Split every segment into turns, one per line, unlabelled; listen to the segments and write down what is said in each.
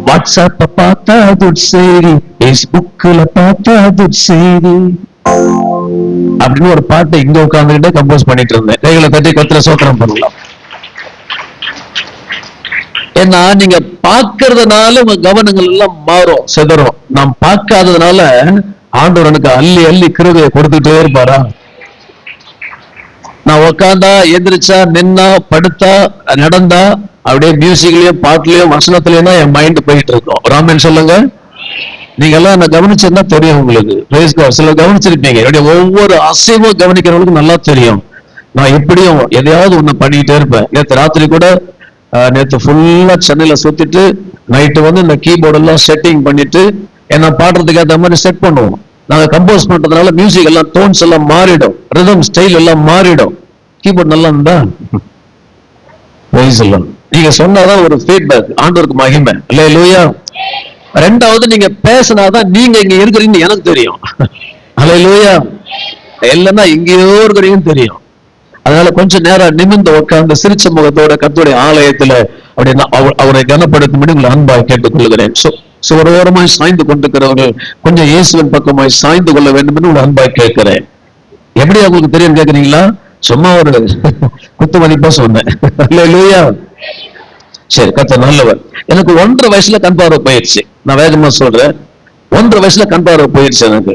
வாட்ஸ்அப்ப பார்த்தா துட்சேரி, பேஸ்புக்ல பார்த்தா துட்சேரி அப்படின்னு ஒரு பாட்டை இங்க உட்கார்ந்துகிட்டே கம்போஸ் பண்ணிட்டு இருந்தேன். கைகளை தட்டி கத்திர சோத்திரம் பண்ணலாம். ஏன்னா நீங்க பார்க்கறதுனால உங்க கவனங்கள் எல்லாம் மாறும், சிதறும். நாம் பார்க்காததுனால ஆண்டவர் எனக்கு அள்ளி அள்ளி கிருபையை கொடுத்துட்டே இருப்பாரா. நான் உக்காந்தா, எந்திரிச்சா, நின்னா, படுத்தா, நடந்தா, அப்படியே மியூசிக்லயும் பாட்டுலயும் வசனத்திலயும் தான் என் மைண்ட் போயிட்டு இருக்கும். ராமன் சொல்லுங்க. நீங்க எல்லாம் என்ன கவனிச்சிருந்தா தெரியும் உங்களுக்கு. சில கவனிச்சிருப்பீங்க. என்னுடைய ஒவ்வொரு அசைவும் கவனிக்கிறவங்களுக்கு நல்லா தெரியும். நான் எப்படியும் எதையாவது ஒண்ணு பண்ணிக்கிட்டே இருப்பேன். நேற்று ராத்திரி கூட, நேற்று ஃபுல்லா சென்னையில சுத்திட்டு நைட்டு வந்து இந்த கீபோர்டு எல்லாம் செட்டிங் பண்ணிட்டு என்ன பாடுறதுக்கு ஏற்ற மாதிரி செட் பண்ணுவோம். நாங்க கம்போஸ் பண்றதுனால மியூசிக் எல்லாம் டோன்ஸ் எல்லாம் மாறிடும், ரிதம் ஸ்டைல் எல்லாம் மாறிடும். கீபோர்ட் நல்லா இருந்தா நீங்க சொன்னாதான் ஒரு ஃபீட்பேக். ஆண்டவருக்கு மகிமை. அல்லேலூயா. ரெண்டாவது, நீங்க பேசினாதான் நீங்க இங்க இருக்கிறீங்கன்னு எனக்கு தெரியும். அல்லேலூயா. இல்லைன்னா இங்கேயோ இருக்கிறீங்கன்னு தெரியும். அதனால கொஞ்சம் நேரம் நிமிர்ந்து உட்கார்ந்து சிரிச்ச முகத்தோட கர்த்தருடைய ஆலயத்துல அப்படின்னா அவரை கனப்படுத்தும்படி உங்களை அன்பாய் கேட்டுக்கொள்கிறேன். சுவரோரமாய் சாய்ந்து கொண்டிருக்கிறவர்கள் கொஞ்சம் இயேசுவின் பக்கமாய் சாய்ந்து கொள்ள வேண்டும் என்று உங்களை அன்பாய் கேட்கிறேன். எப்படி அவங்களுக்கு தெரியும் கேட்கிறீங்களா? சும்மா ஒரு குத்து மதிப்பா சொன்னேன். அல்லேலூயா. சரி, கர்த்தர் நல்லவர். எனக்கு 1.5 வயசுல கண் பார்வை போயிடுச்சு. நான் வேகமா சொல்றேன். 1.5 வயசுல கண் பார்வை போயிடுச்சு. எனக்கு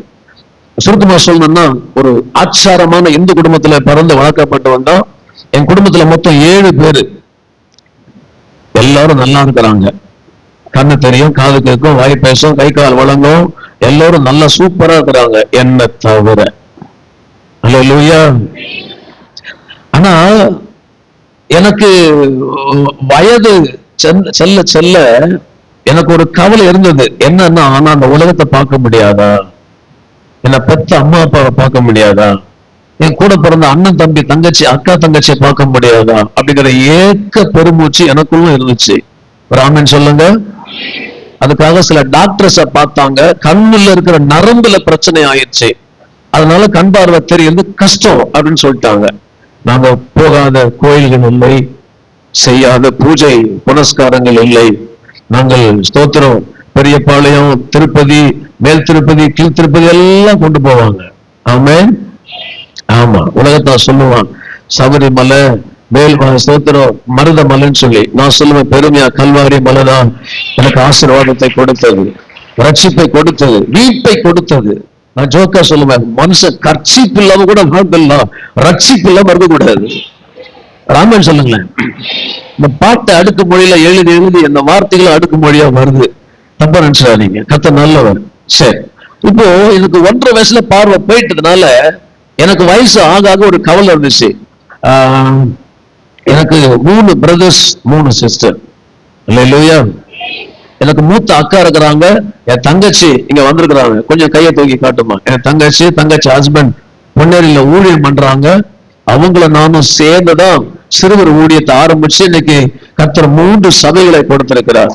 சுருக்கமா சொல்லணும்னா, ஒரு ஆச்சாரமான இந்து குடும்பத்துல பிறந்து வளர்க்கப்பட்டு வந்தா. என் குடும்பத்துல மொத்தம் 7 பேரு. எல்லாரும் நல்லா இருக்கிறாங்க. கண்ணு தெரியும், காது கேட்கும், வாய் பேசும், கை கால் வழங்கும், எல்லாரும் நல்லா சூப்பரா இருக்கிறாங்க, என்ன தவிர. அல்லேலூயா. ஆனா எனக்கு வயது செல்ல செல்ல எனக்கு ஒரு கவலை இருந்தது. என்னன்னா, ஆனா அந்த உலகத்தை பார்க்க முடியாதா? என்ன பெத்த அம்மா அப்பாவை பார்க்க முடியாதா? என் கூட பிறந்த அண்ணன் தம்பி தங்கச்சி அக்கா தங்கச்சியை பார்க்க முடியாதா? அப்படிங்கிற ஏக்க பெருமூச்சு எனக்குள்ள இருந்துச்சு. ஒரு ஆமென் சொல்லுங்க. அதுக்காக சில டாக்டர்ஸ பார்த்தாங்க. கண்ணுல இருக்கிற நரம்புல பிரச்சனை ஆயிடுச்சு. அதனால கண் பார்வை தெரியறது கஷ்டம் அப்படின்னு சொல்லிட்டாங்க. நாங்க போகாத கோயில்கள் இல்லை, செய்யாத பூஜை புனஸ்காரங்கள் இல்லை. நாங்கள் ஸ்தோத்திரம், பெரியபாளையம், திருப்பதி, மேல் திருப்பதி, கீழ் திருப்பதி எல்லாம் கொண்டு போவாங்க. ஆமென். ஆமா, உலகத்தான் சொல்லுவான் சபரிமலை, மேல் ஸ்தோத்திரம், மருதமலைன்னு சொல்லி. நான் சொல்லுவேன் பெருமையா, கல்வாரி மலைதான் எனக்கு ஆசீர்வாதத்தை கொடுத்தது, ரட்சிப்பை கொடுத்தது, மீட்பை கொடுத்தது. நான் ஜோக்கா சொல்லுவேன், மனுஷன் கர்ச்சீப்பு இல்லாம கூட வாழ்க்கலாம், ரட்சிப்பு இல்லாம இருக்கக்கூடாது. ராமன் சொல்லுங்களேன். இந்த பாட்டை அடுக்கு மொழியில எழுதி எழுதி அந்த வார்த்தைகளை அடுக்கு மொழியா வருது. தப்பா நினைச்சாதீங்க. கர்த்தர் நல்லவர். சரி, இப்போ இதுக்கு 1.5 வயசுல பார்வை போயிட்டதுனால எனக்கு வயசு ஆக ஆக ஒரு கவலை இருந்துச்சு. எனக்கு 3 பிரதர்ஸ் 3 சிஸ்டர். அல்லேலூயா. எனக்கு மூத்த அக்கா இருக்கிறாங்க. என் தங்கச்சி இங்க வந்திருக்கிறாங்க. கொஞ்சம் கையை தூக்கி காட்டுமா. என் தங்கச்சி ஹஸ்பண்ட் பொன்னேரியில ஊழியம் பண்றாங்க. அவங்கள நானும் சேர்ந்துதான் சிறுவர் ஊழியத்தை ஆரம்பிச்சு இன்னைக்கு கர்த்தர் 3 சபைகளை கொடுத்திருக்கிறார்.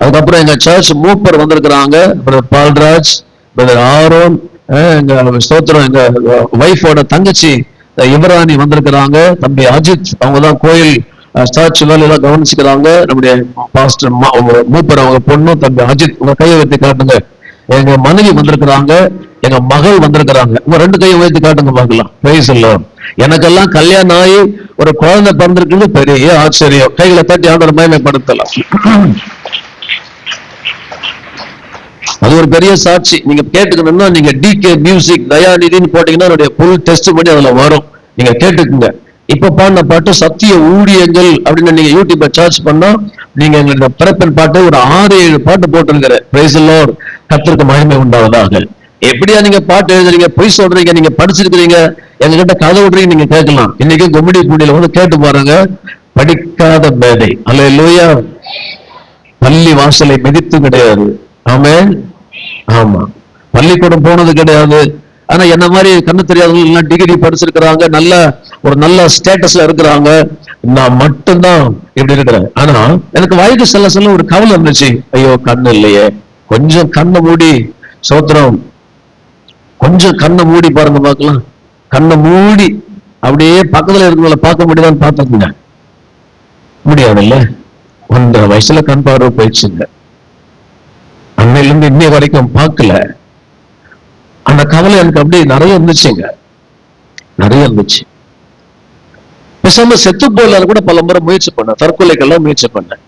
அதுக்கப்புறம் எங்க சர்ச் மூப்பர் வந்திருக்கிறாங்க. பிரதர் பால்ராஜ், பிரதர் ஆரோன், எங்க ஸ்தோத்திரம், எங்க வைஃபோட தங்கச்சி இவராணி வந்திருக்கிறாங்க. தம்பி அஜித், அவங்கதான் கோயில் சர்ச் வேலையெல்லாம் கவனிச்சுக்கிறாங்க. நம்முடைய பாஸ்டர் மூப்பர் அவங்க பொண்ணு தம்பி அஜித். உங்க கையை வைத்து காட்டுங்க. எங்க மனைவி வந்திருக்கிறாங்க. எங்க மகள் வந்திருக்கிறாங்க. உங்க 2 கையை வைத்து காட்டுங்க பார்க்கலாம். பிரைஸ் இல்ல. எனக்கெல்லாம் கல்யாணம் ஆகி ஒரு குழந்தை பிறந்திருக்கிறது பெரிய ஆச்சரியம். கைகளை தட்டி ஆண்டவரை மகிமைப்படுத்தலாம். அது ஒரு பெரிய சாட்சி. நீங்க கேட்டுக்கணும்னா நீங்க டிகே மியூசிக் தயாநிதினு போட்டீங்கன்னா என்னுடைய புல் டெஸ்ட் பண்ணி அதுல வரும். நீங்க கேட்டுக்குங்க. இப்ப பாடின பாட்டு சத்திய ஊழியங்கள் அப்படின்னு நீங்க யூடியூப்ல சர்ச் பண்ணா நீங்க எங்களுடைய பிறப்பின் பாட்டு ஒரு 6-7 பாட்டு போட்டிருக்கிறேன். Praise the Lord. கர்த்தருக்கு மகிமை உண்டாவதாக. எப்படியா நீங்க பாட்டு எழுதுறீங்க, பொய் சொல்றீங்க, நீங்க படிச்சிருக்கிறீங்க, எங்ககிட்ட கதை விடுறீங்க, நீங்க கேட்கலாம். இன்னைக்கு கும்மிடி பூண்டியில வந்து கேட்டு பாருங்க. படிக்காத மேதை. அல்லேலூயா. பள்ளி வாசலை மிதித்து கிடையாது. ஆமென். ஆமா, பள்ளிக்கூடம் போனது கிடையாது. ஆனா என்ன மாதிரி கண்ணு தெரியாதவங்க எல்லாம் டிகிரி படிச்சிருக்கிறாங்க, நல்ல ஸ்டேட்டஸ்ல இருக்கிறாங்க. நான் மட்டும்தான் இப்படி இருக்கிறேன். ஆனா எனக்கு வயது செல்ல ஒரு கவலை இருந்துச்சு. ஐயோ, கண்ணு இல்லையே. கொஞ்சம் கண்ணை மூடி சோத்திரம், கொஞ்சம் கண்ணை மூடி பாருங்க பார்க்கலாம். கண்ணை மூடி அப்படியே பக்கத்துல இருக்கிறவங்கள பார்க்க முடியுதான்னு பார்த்துக்குங்க. முடியாது இல்ல. 1.5 வயசுல கண் பார்வை போயிடுச்சுங்க. அன்னையில இருந்து இன்னைய வரைக்கும் பார்க்கல. அந்த கவலை எனக்கு அப்படியே நிறைய இருந்துச்சுங்க, நிறைய இருந்துச்சு. பேசாம செத்து போயிடலாம் கூட பல முறை முயற்சி பண்ணேன், தற்கொலைக்கெல்லாம் முயற்சி பண்ணேன்.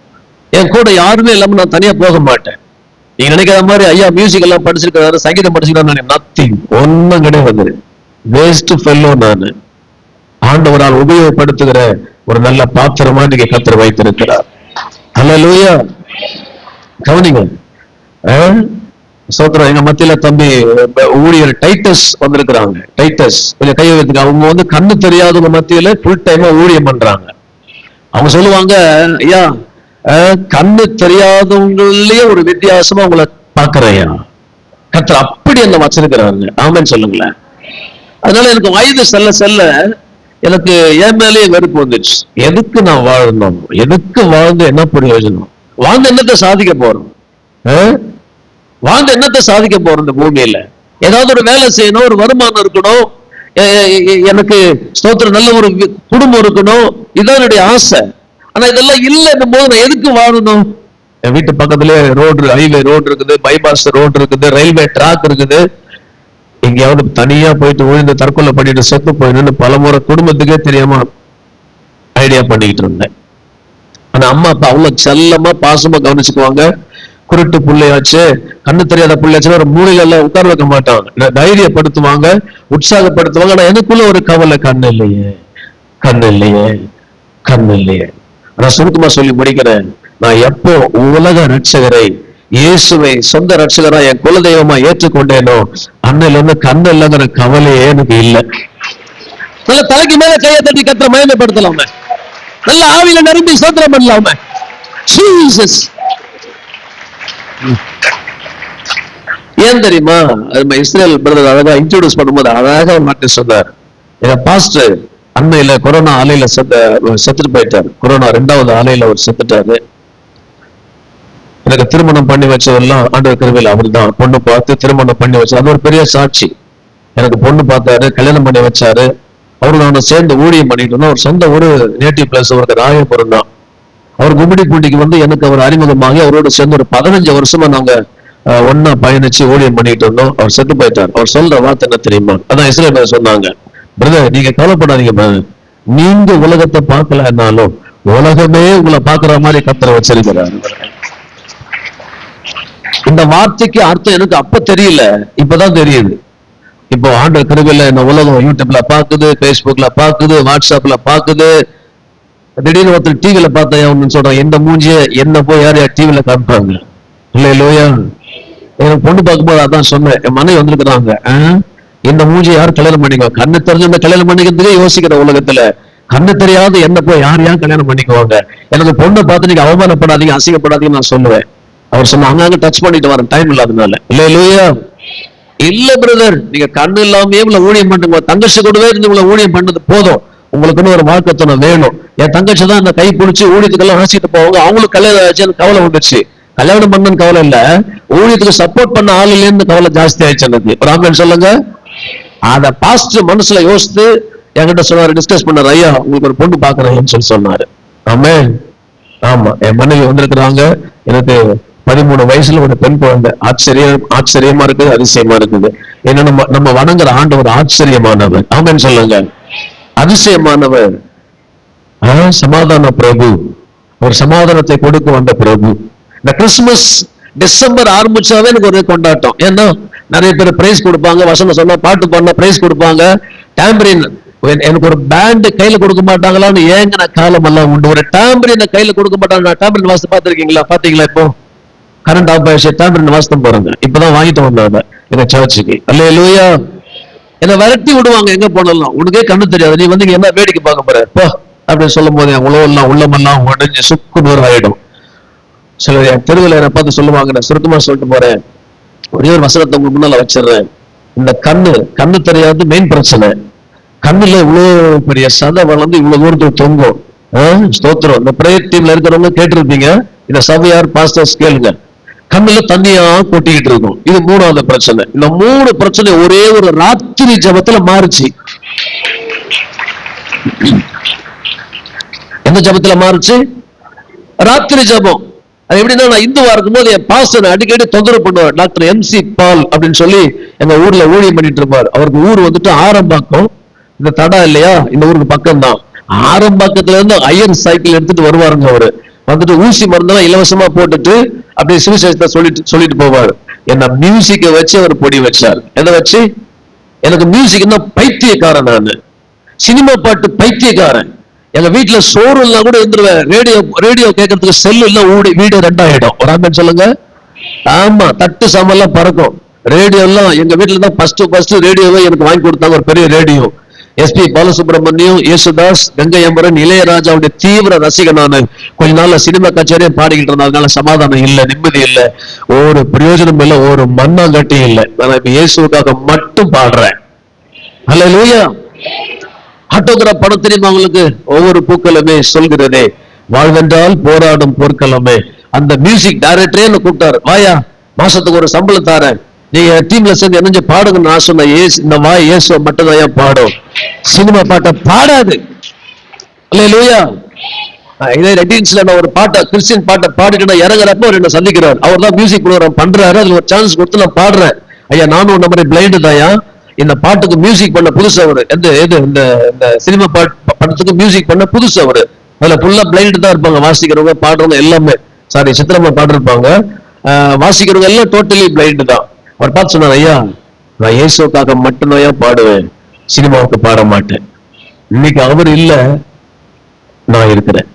என் கூட யாருமே இல்லாம நான் தனியா போக மாட்டேன். நீங்க நினைக்கிற மாதிரி ஐயா மியூசிக் எல்லாம் படிச்சிருக்காரு, சங்கீதம் படிச்சிருக்காரு, நத்திங், ஒன்னும் கிடையாது. வேஸ்ட் ஃபெல்லோ நானு. ஆண்டவரால் உபயோகப்படுத்துகிற ஒரு நல்ல பாத்திரமா நீங்க கர்த்தர் வைத்திருக்கிறார். அல்லேலூயா. கவனிங்க, சோத்திரம். எங்க மத்தியில தம்பி ஊழியர் டைட்டஸ் வந்திருக்கிறாங்க. டைட்டஸ் கொஞ்சம் கை வைத்துங்க. அவங்க வந்து கண்ணு தெரியாதவங்க மத்தியில ஃபுல் டைமா ஊழியம் பண்றாங்க. அவங்க சொல்லுவாங்க, ஐயா கண்ணு தெரியாதவங்களே ஒரு வித்தியாசமா உங்களை பாக்குறையா, கர்த்தர் அப்படி என்ன வச்சிருக்கிறாங்க. ஆமென் சொல்லுங்களேன். அதனால எனக்கு வயது செல்ல செல்ல எனக்கு என் மேலேயே வெறுப்பு வந்துச்சு. எதுக்கு நான் வாழணும், எதுக்கு வாழ்ந்து என்ன பிரயோஜனம், வாழ்ந்து என்னத்தை சாதிக்க போறோம், வாழ்ந்து என்னத்தை சாதிக்க போறோம் இந்த பூமியில. ஏதாவது ஒரு வேலை செய்யணும், ஒரு வருமானம் இருக்கணும், எனக்கு ஸ்தோத்திரம் நல்ல ஒரு குடும்பம் இருக்கணும், இதான் என்னுடைய ஆசை. ஆனா இதெல்லாம் இல்லைன்னும் போது நான் எதுக்கு வாழணும்? என் வீட்டு பக்கத்துல ரோடு, ஹைவே ரோடு இருக்குது, பைபாஸ் ரோடு இருக்குது, ரயில்வே ட்ராக் இருக்குது. எங்கேயாவது தனியா போயிட்டு விழுந்து தற்கொலை பண்ணிட்டு செத்து போயிடுன்னு பல முறை குடும்பத்துக்கே தெரியாம ஐடியா பண்ணிக்கிட்டு இருந்தேன். ஆனா அம்மா அப்பா அவ்வளவு செல்லமா பாசமா கவனிச்சுக்குவாங்க. குருட்டு பிள்ளையாச்சு, கண்ணு தெரியாத பிள்ளையாச்சு ஒரு மூலையில எல்லாம் உட்கார வைக்க மாட்டாங்க, தைரியப்படுத்துவாங்க, உற்சாகப்படுத்துவாங்க. ஆனா எனக்குள்ள ஒரு கவலை, கண்ணு இல்லையே, கண்ணு இல்லையே, கண்ணு இல்லையே. நான் சுருக்கமா சொல்லி முடிக்கிறேன். நான் எப்போ உலக ரட்சகரை, இயேசுவை சொந்த ரட்சகரா என் குலதெய்வமா ஏற்றுக்கொண்டேனோ அன்னையில இருந்து கண்ணு இல்லைங்கிற கவலையே எனக்கு இல்லை. நல்ல தலைக்கு மேல கையை தட்டி கர்த்தரை மகிமைப்படுத்தலாமே, நல்ல ஆவியில நிரம்பி ஸ்தோத்திரம் பண்ணலாமே. ஜீசஸ். ஏன் தெரியுமா? இஸ்ரேல் பிரதர் அழகா இன்ட்ரோடியூஸ் பண்ணும்போது அழகா மாட்டி சொன்னார். எங்க பாஸ்டர் அண்மையில கொரோனா அலையில செத்துட்டு போயிட்டாரு. கொரோனா 2வது அலையில அவர் செத்துட்டாரு. எனக்கு திருமணம் பண்ணி வச்சதெல்லாம் ஆண்டவர் கிருபையில அவர் தான். பொண்ணு பார்த்து திருமணம் பண்ணி வச்சாரு, அது ஒரு பெரிய சாட்சி. எனக்கு பொண்ணு பார்த்தாரு, கல்யாணம் பண்ணி வச்சாரு. அவரு நானும் சேர்ந்து ஊழியம் பண்ணிட்டு இருந்தோம். அவர் சொந்த ஒரு நேட்டிவ் பிளேஸ் அவருக்கு ராயபுரம் தான். அவர் கும்மிடிப்பூண்டிக்கு வந்து எனக்கு அவர் அறிமுகமாகி அவரோட சேர்ந்து ஒரு 15 வருஷமா நாங்க ஒன்னா பயணிச்சு ஊழியம் பண்ணிட்டு இருந்தோம். அவர் செத்து போயிட்டார். அவர் சொல்ற வார்த்தை என்ன தெரியுமா? அதான் இஸ்ரேல் சொன்னாங்க, பிரதர் நீங்க கவலைப்படாதீங்க, நீங்க உலகத்தை பார்க்கலன்னாலும் உலகமே உங்களை பாக்குற மாதிரி கர்த்தரை வச்சிருக்கிறார். இந்த வார்த்தைக்கு அர்த்தம் எனக்கு அப்ப தெரியல, இப்பதான் தெரியுது. இப்போ ஆண்டவர் கிருபையில இந்த உலகம் யூடியூப்ல பாக்குது, பேஸ்புக்ல பாக்குது, வாட்ஸ்அப்ல பாக்குது. திடீர்னு ஒருத்தர் டிவில பார்த்தேன் சொல்றான், இந்த மூஞ்சிய என்ன போய் யார் யார் டிவில காமிப்பாங்க இல்லையா? எனக்கு பொண்ணு பார்க்கும்போது அதான் சொன்னேன். என் மனைவி வந்திருக்கிறாங்க, இந்த மூஞ்சியை யார் கல்யாணம் பண்ணிக்குவாங்க? கண்ணு தெரிஞ்ச கல்யாணம் பண்ணிக்கிறதுக்கே யோசிக்கிற உலகத்துல கண்ணு தெரியாது என்ன போய் யார் யார் கல்யாணம் பண்ணிக்குவாங்க? எனக்கு பொண்ணை பார்த்து நீங்க அவமானப்படாதீங்க, அசிங்கப்படாதீங்க நான் சொல்லுவேன். அவர் சொன்ன அங்க டச் பண்ணிட்டு வரேன், டைம் இல்லாதனால. இல்லையா? இல்ல பிரதர், நீங்க கண்ணு இல்லாம இவ்வளவு ஊழியம் பண்ணுங்க. தங்கச்சி கூடவே இருந்து இவ்வளவு ஊழியம் பண்ணது போதும், உங்களுக்குன்னு ஒரு வாழ்க்கை வேணும். என் தங்கச்சி தான் அந்த கை பிடிச்சி ஊழியத்துக்கெல்லாம் அழைச்சிட்டு போவாங்க. அவங்களுக்கு கல்யாணம் ஆச்சு, கவலை வந்துச்சு. கல்யாணம் பண்ணு கவலை இல்ல, ஊழியத்துக்கு சப்போர்ட் பண்ண ஆள் இல்லைன்னு கவலை ஜாஸ்தி ஆயிடுச்சு எனக்கு. ராமன் சொல்லுங்க. அத பாஸ்டர் மனசுல யோசித்து என்கிட்ட சொன்னாரு, டிஸ்கஸ் பண்ணாரு, ஐயா உங்களுக்கு ஒரு பொண்ணு பாக்குறேன்னு சொல்லி சொன்னாரு. ஆமே, ஆமா, என் மனைவி வந்திருக்கிறாங்க. எனக்கு 13 வயசுல ஒரு பெண் குழந்தை. ஆச்சரியமா இருக்குது, அதிசயமா இருக்குது. ஏன்னா நம்ம வணங்குற ஆண்டவர் ஆச்சரியமானவர். ஆமென் சொல்லுங்க. அதிசயமானவர், சமாதான பிரபு, ஒரு சமாதானத்தை கொடுக்க வந்த பிரபு. இந்த கிறிஸ்துமஸ் டிசம்பர் ஆரம்பிச்சாவே எனக்கு ஒரு கொண்டாட்டம். ஏன்னா நிறைய பேர் பிரைஸ் கொடுப்பாங்க, வசனம் சொன்னா பாட்டு பாடினா பிரைஸ் கொடுப்பாங்க. டாம்பரின் எனக்கு ஒரு பேண்ட் கையில கொடுக்க மாட்டாங்களான்னு ஏங்கின காலம் எல்லாம் உண்டு. ஒரு டாம்பரின் கையில கொடுக்க மாட்டாங்க. டாம்பரின் வாசத்தை பாத்துருக்கீங்களா? பாத்தீங்களா? இப்போ கரண்ட் ஆஃப் ஆயிடுச்சு, டாம்பரின் வாசத்தம் போறாங்க. இப்பதான் வாங்கிட்டு வந்தாங்க எங்க சர்ச்சுக்கு. அல்லேலூயா. என்ன விரட்டி விடுவாங்க எங்க போனாலும். உனக்கே கண்ணு தெரியாது, நீ வந்து என்ன வேடிக்கை பார்க்க போற போ அப்படின்னு சொல்லும் போது என் உள்ளமெல்லாம் உடஞ்சு சுக்கு நூறு ஆயிடும். சில என் தெருவில் என்னை பார்த்து சொல்லுவாங்க, நான் சுருக்கமா சொல்லிட்டு போறேன், ஒரே ஒரு வசனத்தை உங்க முன்னால வச்சிடுறேன். இந்த கண்ணு தெரியாது மெயின் பிரச்சனை. கண்ணுல இவ்வளவு பெரிய சதை வளர்ந்து இவ்வளவு தூரத்துக்கு தொங்கும். ஸ்தோத்திரம். இந்த பிரேயர் டீம்ல இருக்கிறவங்க கேட்டிருப்பீங்க, இந்த சபையார் பாஸ்டர்ஸ் கேளுங்க. கண்ணுல தண்ணியா கொட்டிக்கிட்டு இருக்கும். இது 3வது பிரச்சனை. இந்த 3 பிரச்சனை ஒரே ஒரு ராத்திரி ஜபத்துல மாறுச்சு. எந்த ஜபத்துல மாறுச்சு? ராத்திரி ஜபம். அது எப்படின்னா, நான் இந்துவா இருக்கும்போது என் பாஸ்டர் அடிக்கடி தொந்தரவு பண்ணுவார். டாக்டர் MC பால் அப்படின்னு சொல்லி எங்க ஊர்ல ஊழியம் பண்ணிட்டு இருப்பார். அவருக்கு ஊர் வந்துட்டு ஆரம்பாக்கம். இந்த தடா இல்லையா, இந்த ஊருக்கு பக்கம் தான். ஆரம்பாக்கத்துல இருந்து ஐயர் சைக்கிள் எடுத்துட்டு வருவாருங்க. அவரு வந்துட்டு ஊசி மருந்தெல்லாம் இலவசமா போட்டுட்டு அப்படியே சுவிசேஷத்தை சொல்லிட்டு போவார். என்ன மியூசிக்கை வச்சு அவர் பொடி வச்சார். எதை வச்சு? எனக்கு மியூசிக் தான் பைத்தியக்காரன். நான் சினிமா பாட்டு பைத்தியக்காரன். எங்க வீட்டுல சோறு எல்லாம் கூட இருந்துருவேன். ரேடியோ கேட்கறதுக்கு செல்லு எல்லாம் ஊடி வீடு 2 ஆயிடும். ஒரு ஆம்பன் சொல்லுங்க. ஆமா, தட்டு சாமெல்லாம் பறக்கும். ரேடியோ எல்லாம் எங்க வீட்டுல தான் ஃபர்ஸ்ட் ரேடியோவை எனக்கு வாங்கி கொடுத்தாங்க. ஒரு பெரிய ரேடியோ. SP பாலசுப்ரமணியம், யேசுதாஸ், கங்கை அமரன், இளையராஜாவுடைய தீவிர ரசிகன் நானு. கொஞ்ச நாள்ல சினிமா கச்சேரியும் பாடிக்கிட்டு இருந்தேன். அதனால சமாதானம் இல்லை, நிம்மதி இல்லை, ஒரு பிரயோஜனம் இல்லை, ஒரு மண்ணாங்கட்டி இல்லை. நான் இப்ப இயேசுக்காக மட்டும் பாடுறேன். அல்லேலூயா. ஆட்டோகிராஃப் படம் தெரியுமா உங்களுக்கு? ஒவ்வொரு பூக்களுமே சொல்கிறதே, வாழ்வென்றால் போராடும் போர்க்களமே. அந்த மியூசிக் டைரக்டரே என்ன கூப்பிட்டாரு, வாயா மாசத்துக்கு ஒரு சம்பளம் தாரேன், நீங்க டீம்ல சேர்ந்து என்ன பாடுங்க. நான் சொன்ன இந்த வாய் இயேசுவை மட்டும் தான் பாடும், சினிமா பாட்டை பாடாது. அல்லேலூயா. இதே ரெட்டின்ஸ்ல நான் ஒரு பாட்டை, கிறிஸ்டியன் பாட்டை பாடிட்டு இறங்குறப்ப அவர் என்ன சந்திக்கிறார். அவர் தான் மியூசிக் ப்ரோக்ராம் பண்றாரு. அதுல ஒரு சான்ஸ் கொடுத்து நான் பாடுறேன். ஐயா நானும் இந்த மாதிரி பிளைண்டு தாயா, இந்த பாட்டுக்கு மியூசிக் பண்ண புதுசு அவரு. இந்த சினிமா படத்துக்கு மியூசிக் பண்ண புதுசு அவரு. அதுல ஃபுல்லா பிளைண்ட் தான் இருப்பாங்க, வாசிக்கிறவங்க பாடுறவங்க எல்லாமே. சாரி, சித்திரமா பாடிருப்பாங்க. வாசிக்கிறவங்க எல்லாம் டோட்டலி பிளைண்ட் தான். அவர் பார்த்து சொன்னார், ஐயா நான் இயேசுக்காக மட்டும்தான் பாடுவேன், சினிமாவுக்கு பாட மாட்டேன். இன்னைக்கு அவர் இல்ல, நான் இருக்கிறேன்.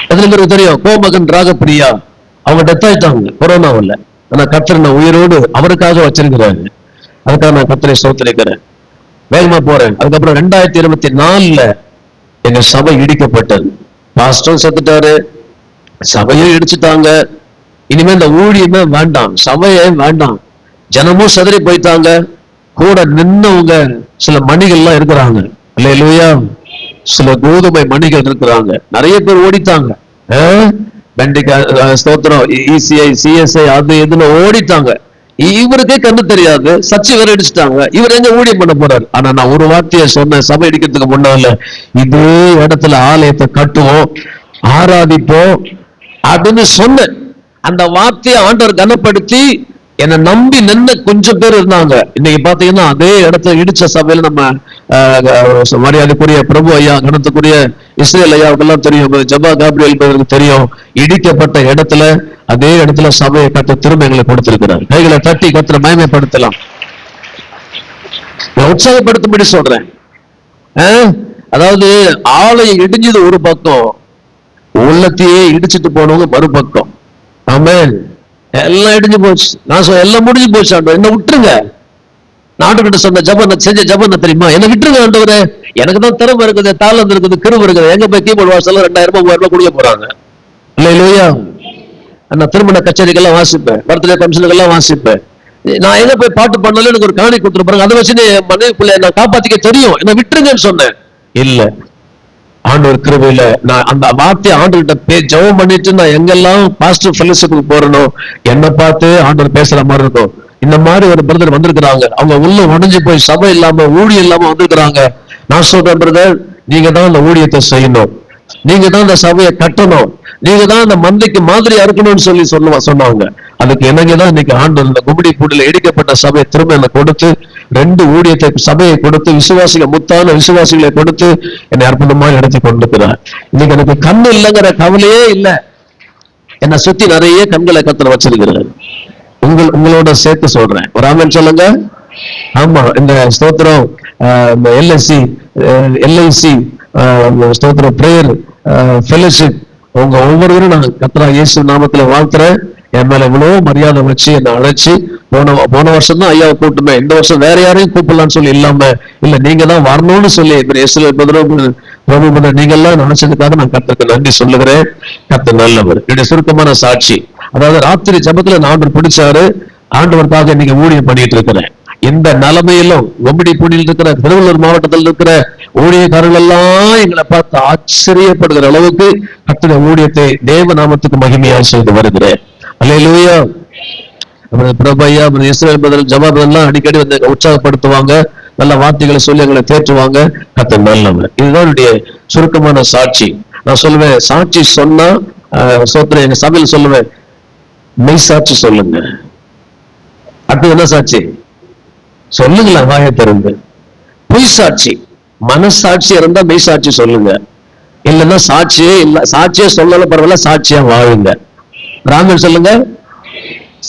எத்தனை பேருக்கு தெரியும் கோமகன் ராகப்பிரியா அவங்க டெத் ஆயிட்டாங்க கொரோனாவில். ஆனா கர்த்தர் நான் உயிரோடு அவருக்காக வச்சிருக்கிறாரு. அதுக்காக நான் கர்த்தரை ஸ்தோத்திரிக்கிறேன். வேகமா போறேன். அதுக்கப்புறம் 2024 எங்க சபை இடிக்கப்பட்டது. பாஸ்டரும் செத்துட்டாரு, சபையும் இடிச்சுட்டாங்க. இனிமே இந்த ஊழியமே வேண்டாம், சபையே வேண்டாம், ஜனமும் சதறி போயிட்டாங்க. கூட நின்னவங்க சில மணிகள்லாம் இருக்கிறாங்க. அல்லேலூயா. சில கோதுமை மணிகள் இருக்கிறாங்க. நிறைய பேர் ஓடிட்டாங்க. ஸ்தோத்திரம், ECI CSI அது எதுல ஓடிட்டாங்க. இவருக்கே கண்ணு தெரியாது, சர்ச்சை வேற அடிச்சுட்டாங்க. இவர் எங்க ஊழியம் பண்ண போறாரு. ஆனா நான் ஒரு வார்த்தையை சொன்னேன், சபை அடிக்கிறதுக்கு முன்னால, இதே இடத்துல ஆலயத்தை கட்டுவோம், ஆராதிப்போம் அப்படின்னு சொன்னேன். அந்த வார்த்தையை ஆண்டவர் கனப்படுத்தி என்னை நம்பி நின்ன கொஞ்சம் பேர் இருந்தாங்க. இன்னைக்கு பாத்தீங்கன்னா அதே இடத்துல இடிச்ச சபையில நம்ம மரியாதைக்குரிய பிரபு ஐயா, கணத்துக்குரிய இஸ்ரேல் ஐயாவுக்கெல்லாம் தெரியும், ஜபா காப்ரியல் தெரியும். இடிக்கப்பட்ட இடத்துல அதே இடத்துல சபையை கட்ட திரும்ப எங்களை கொடுத்திருக்கிறார். கைகளை தட்டி கத்திர மகிமைப்படுத்தலாம். உற்சாகப்படுத்தும்படி சொல்றேன். அதாவது ஆலயம் இடிஞ்சது ஒரு பக்கம், உள்ளத்தையே இடிச்சுட்டு போனவங்க மறுபக்கம். ஆமென். எல்லாம் இடிஞ்சு போச்சு. நான் எல்லாம் முடிஞ்சு போச்சு ஆண்டவர், என்ன விட்டுருங்க. நாட்டுக்கிட்ட சொன்ன ஜபம், செஞ்ச ஜபம் தெரியுமா, என்ன விட்டுருங்க ஆண்டவரே, எனக்கு தான் திறமை இருக்குது, தாளம் இருக்குது, கிருபை இருக்குது. எங்க போய் கீபோர்டு வாசல 2000 3000 கொடுக்க போறாங்க. இல்லையா? நான் திருமண கச்சேரிக்கெல்லாம் வாசிப்பேன், பர்த்டே ஃபங்க்ஷனுக்கெல்லாம் வாசிப்பேன். நான் எங்க போய் பாட்டு பண்ணாலும் எனக்கு ஒரு காணி கொடுத்துட்டு போறாங்க. அதை வச்சு மனைவி பிள்ளை நான் காப்பாத்திக்க தெரியும், என்ன விட்டுருங்கன்னு சொன்னேன். இல்ல, ஆண்டவர் கிருபையில நான் அந்த வார்த்தையை ஆண்டவர்கிட்ட ஜெபம் பண்ணிட்டு நான் எங்கெல்லாம் பாஸ்டர் ஃபெல்லோஷிப்புக்கு போறனோ என்னை பார்த்து ஆண்டவர் பேசுற மாதிரி இருக்கும். இந்த மாதிரி ஒரு பிரதர் வந்திருக்கிறாங்க, அவங்க உள்ள உடைஞ்சு போய் சபை இல்லாம ஊழியம் இல்லாம வந்திருக்கிறாங்க. நான் சொல்றேன், பிரதர் நீங்க தான் அந்த ஊழியத்தை செய்யணும், நீங்க தான் இந்த சபையை கட்டணும், நீங்க தான் அந்த மந்தைக்கு மாதிரியா இருக்கணும்னு சொல்லி சொன்னாங்க. அதுக்கு என்னங்கதான் இன்னைக்கு ஆண்டவர் இந்த கும்படி பூட்டில இடிக்கப்பட்ட சபையை திரும்ப என்னை கொடுத்து 2 ஊழியத்தை சபையை கொடுத்து விசுவாசிகள், முத்தான விசுவாசிகளை கொடுத்து என்னை அற்புதமா நடத்தி கொண்டிருக்கிறார். இன்னைக்கு எனக்கு கண்ணு இல்லைங்கிற கவலையே இல்லை. என்னை சுத்தி நிறைய கண்களை கர்த்தர் வச்சிருக்கிறார். உங்களோட சேர்த்து சொல்றேன், ஒரு ஆமென் சொல்லுங்க. ஆமா, இந்த ஸ்தோத்திரம் LIC ஸ்தோத்திரம் பிரேயர் ஃபெல்லோஷிப் உங்க ஒவ்வொருவரும் நான் கர்த்தராகிய இயேசு நாமத்துல வாழ்த்துறேன். என் மேல இவ்வளவு மரியாதை வச்சு என்னை அழைச்சி போன வருஷம் தான் ஐயாவை கூட்டுமே, இந்த வருஷம் வேற யாரையும் கூப்பிடலான்னு சொல்லி இல்லாம, இல்ல நீங்க தான் வரணும்னு சொல்லி நீங்க எல்லாம் நினைச்சதுக்காக நான் கர்த்தருக்கு நன்றி சொல்லுகிறேன். கர்த்தர் நல்லவர். என்னுடைய சுருக்கமான சாட்சி, அதாவது ராத்திரி ஜபத்துல ஆண்டவர் பிடிச்சாரு, ஆண்டவருக்காக இன்னைக்கு ஊழியம் பண்ணிட்டு இருக்கிறேன். இந்த நிலைமையிலும் ஒம்படி பூண்டியில் இருக்கிற திருவள்ளூர் மாவட்டத்தில் இருக்கிற ஊழியக்காரர்கள் எல்லாம் எங்களை பார்த்து ஆச்சரியப்படுகிற அளவுக்கு கர்த்தருடைய ஊழியத்தை தேவ நாமத்துக்கு மகிமையா செய்து வருகிறேன். அல்லேலூயா. பிரபையா, இஸ்ரவேல் பிரதர், ஜபா பிரதர்லாம் அடிக்கடி வந்து உற்சாகப்படுத்துவாங்க, நல்ல வார்த்தைகளை சொல்லி எங்களை தேற்றுவாங்க. கர்த்தர் நல்லவர். இதுதான் என்னுடைய சுருக்கமான சாட்சி. நான் சொல்லுவேன், சாட்சி சொன்னா சோத்திரம் எங்க சபையில் சொல்லுவேன், மெய் சாட்சி சொல்லுங்க. அடுத்து என்ன சாட்சி சொல்லுங்களா? வாயை திறந்து. பொய் சாட்சி, மனசாட்சி இருந்தா மெய் சாட்சி சொல்லுங்க. இல்லைன்னா சாட்சியே இல்ல, சாட்சியே சொல்லல பரவாயில்ல, சாட்சியா வாழுங்க. ராமன் சொல்லுங்க,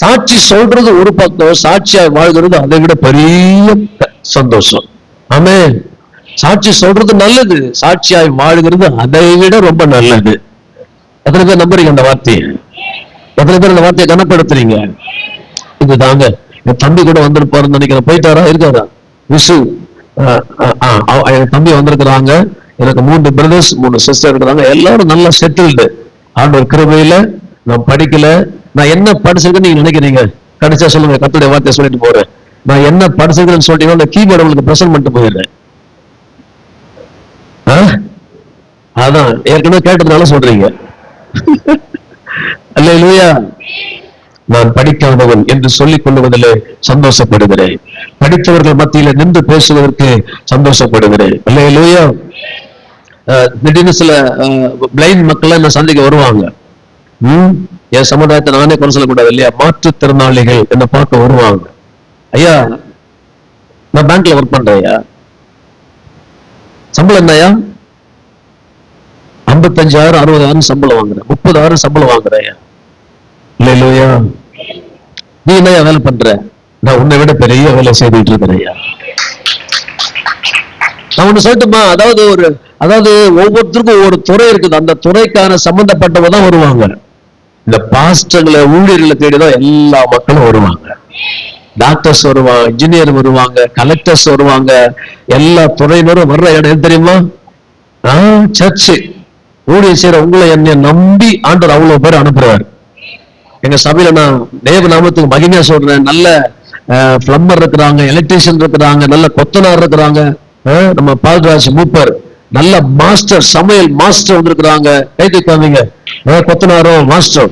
சாட்சி சொல்றது ஒரு பக்கம், சாட்சியா வாழ்கிறது அதை விட பெரிய சந்தோஷம். ஆமே, சாட்சி சொல்றது நல்லது, சாட்சியாய் வாழ்கிறது அதை விட ரொம்ப நல்லது. எத்தனை பேர் நம்புறீங்க அந்த வார்த்தையை? எத்தனை பேர் அந்த வார்த்தையை கனப்படுத்துறீங்க? இது தாங்க. என் தம்பி கூட வந்திருப்பாருன்னு நினைக்கிறேன். போயிட்டாரா? இருக்காரா? விசு என் தம்பி வந்திருக்கிறாங்க. எனக்கு 3 பிரதர்ஸ் 3 சிஸ்டர் இருக்கிறாங்க. எல்லாரும் நல்லா செட்டில்டு. ஆண்டவர் கிருபையில நான் படிக்கல. நான் என்ன படிச்சிருக்கேன்னு நீங்க நினைக்கிறீங்க? கிடைச்சா சொல்லுங்க, கர்த்தருடைய வார்த்தையை சொல்லிட்டு போறேன். நான் என்ன படிச்சிருக்கேன்னு சொல்லிட்டீங்கன்னா அந்த கீபோர்டு உங்களுக்கு பிரசன்ட் பண்ணிட்டு போயிடுறேன். அதான் ஏற்கனவே கேட்டதுனால சொல்றீங்க. அல்லேலூயா. நான் படிக்காதவன் என்று சொல்லிக் கொள்வதிலே சந்தோஷப்படுகிறேன். படித்தவர்கள் மத்தியில நின்று பேசுவதற்கு சந்தோஷப்படுகிறேன். அல்லேலூயா. திடீர்னு சில பிளைண்ட் மக்கள் என்ன சந்திக்க வருவாங்க. என் சமுதாயத்தை நானே குறை சொல்லக்கூடாது இல்லையா? மாற்றுத்திறனாளிகள் என்ன பார்க்க வருவாங்க. ஐயா, நான் பேங்க்ல ஒர்க் பண்றேன் ஐயா, சம்பளம் என்னையா? 55,000 60,000 சம்பளம் வாங்குறேன், 30,000 சம்பளம் வாங்குறேன் ஐயா. இல்லையா? நீ என்ன வேலை பண்ற? நான் உன்னை விட பெரிய வேலை செய்துட்டு இருக்கிறேன் ஐயா. நான் ஒண்ணு சொல்லட்டுமா? அதாவது ஒவ்வொருத்தருக்கும் ஒவ்வொரு துறை இருக்குது. அந்த துறைக்கான சம்பந்தப்பட்டவங்க தான் வருவாங்க. இந்த பாஸ்டர்களை ஊழியர்களை தேடிதான் எல்லா மக்களும் வருவாங்க. டாக்டர்ஸ் வருவாங்க, இன்ஜினியர் வருவாங்க, கலெக்டர்ஸ் வருவாங்க. எல்லா துறையினரும் வர்ற இடம் தெரியுமா? சர்ச்சு. ஊழியர் செய்யற உங்களை என்னை நம்பி ஆண்டவர் அவ்வளவு பேர் அனுப்புறாரு. எங்க சபையில நான் தேவ நாமத்துக்கு மகிமையா சொல்றேன். நல்ல பிளம்பர் இருக்கிறாங்க, எலக்ட்ரீஷியன் இருக்கிறாங்க, நல்ல கொத்தனார் இருக்கிறாங்க. நம்ம பால்ராஜ் மூப்பர் நல்ல மாஸ்டர், சமையல் மாஸ்டர் வந்திருக்கிறாங்க. கைது காமிங்க. கொத்தனாரோ மாஸ்டர்,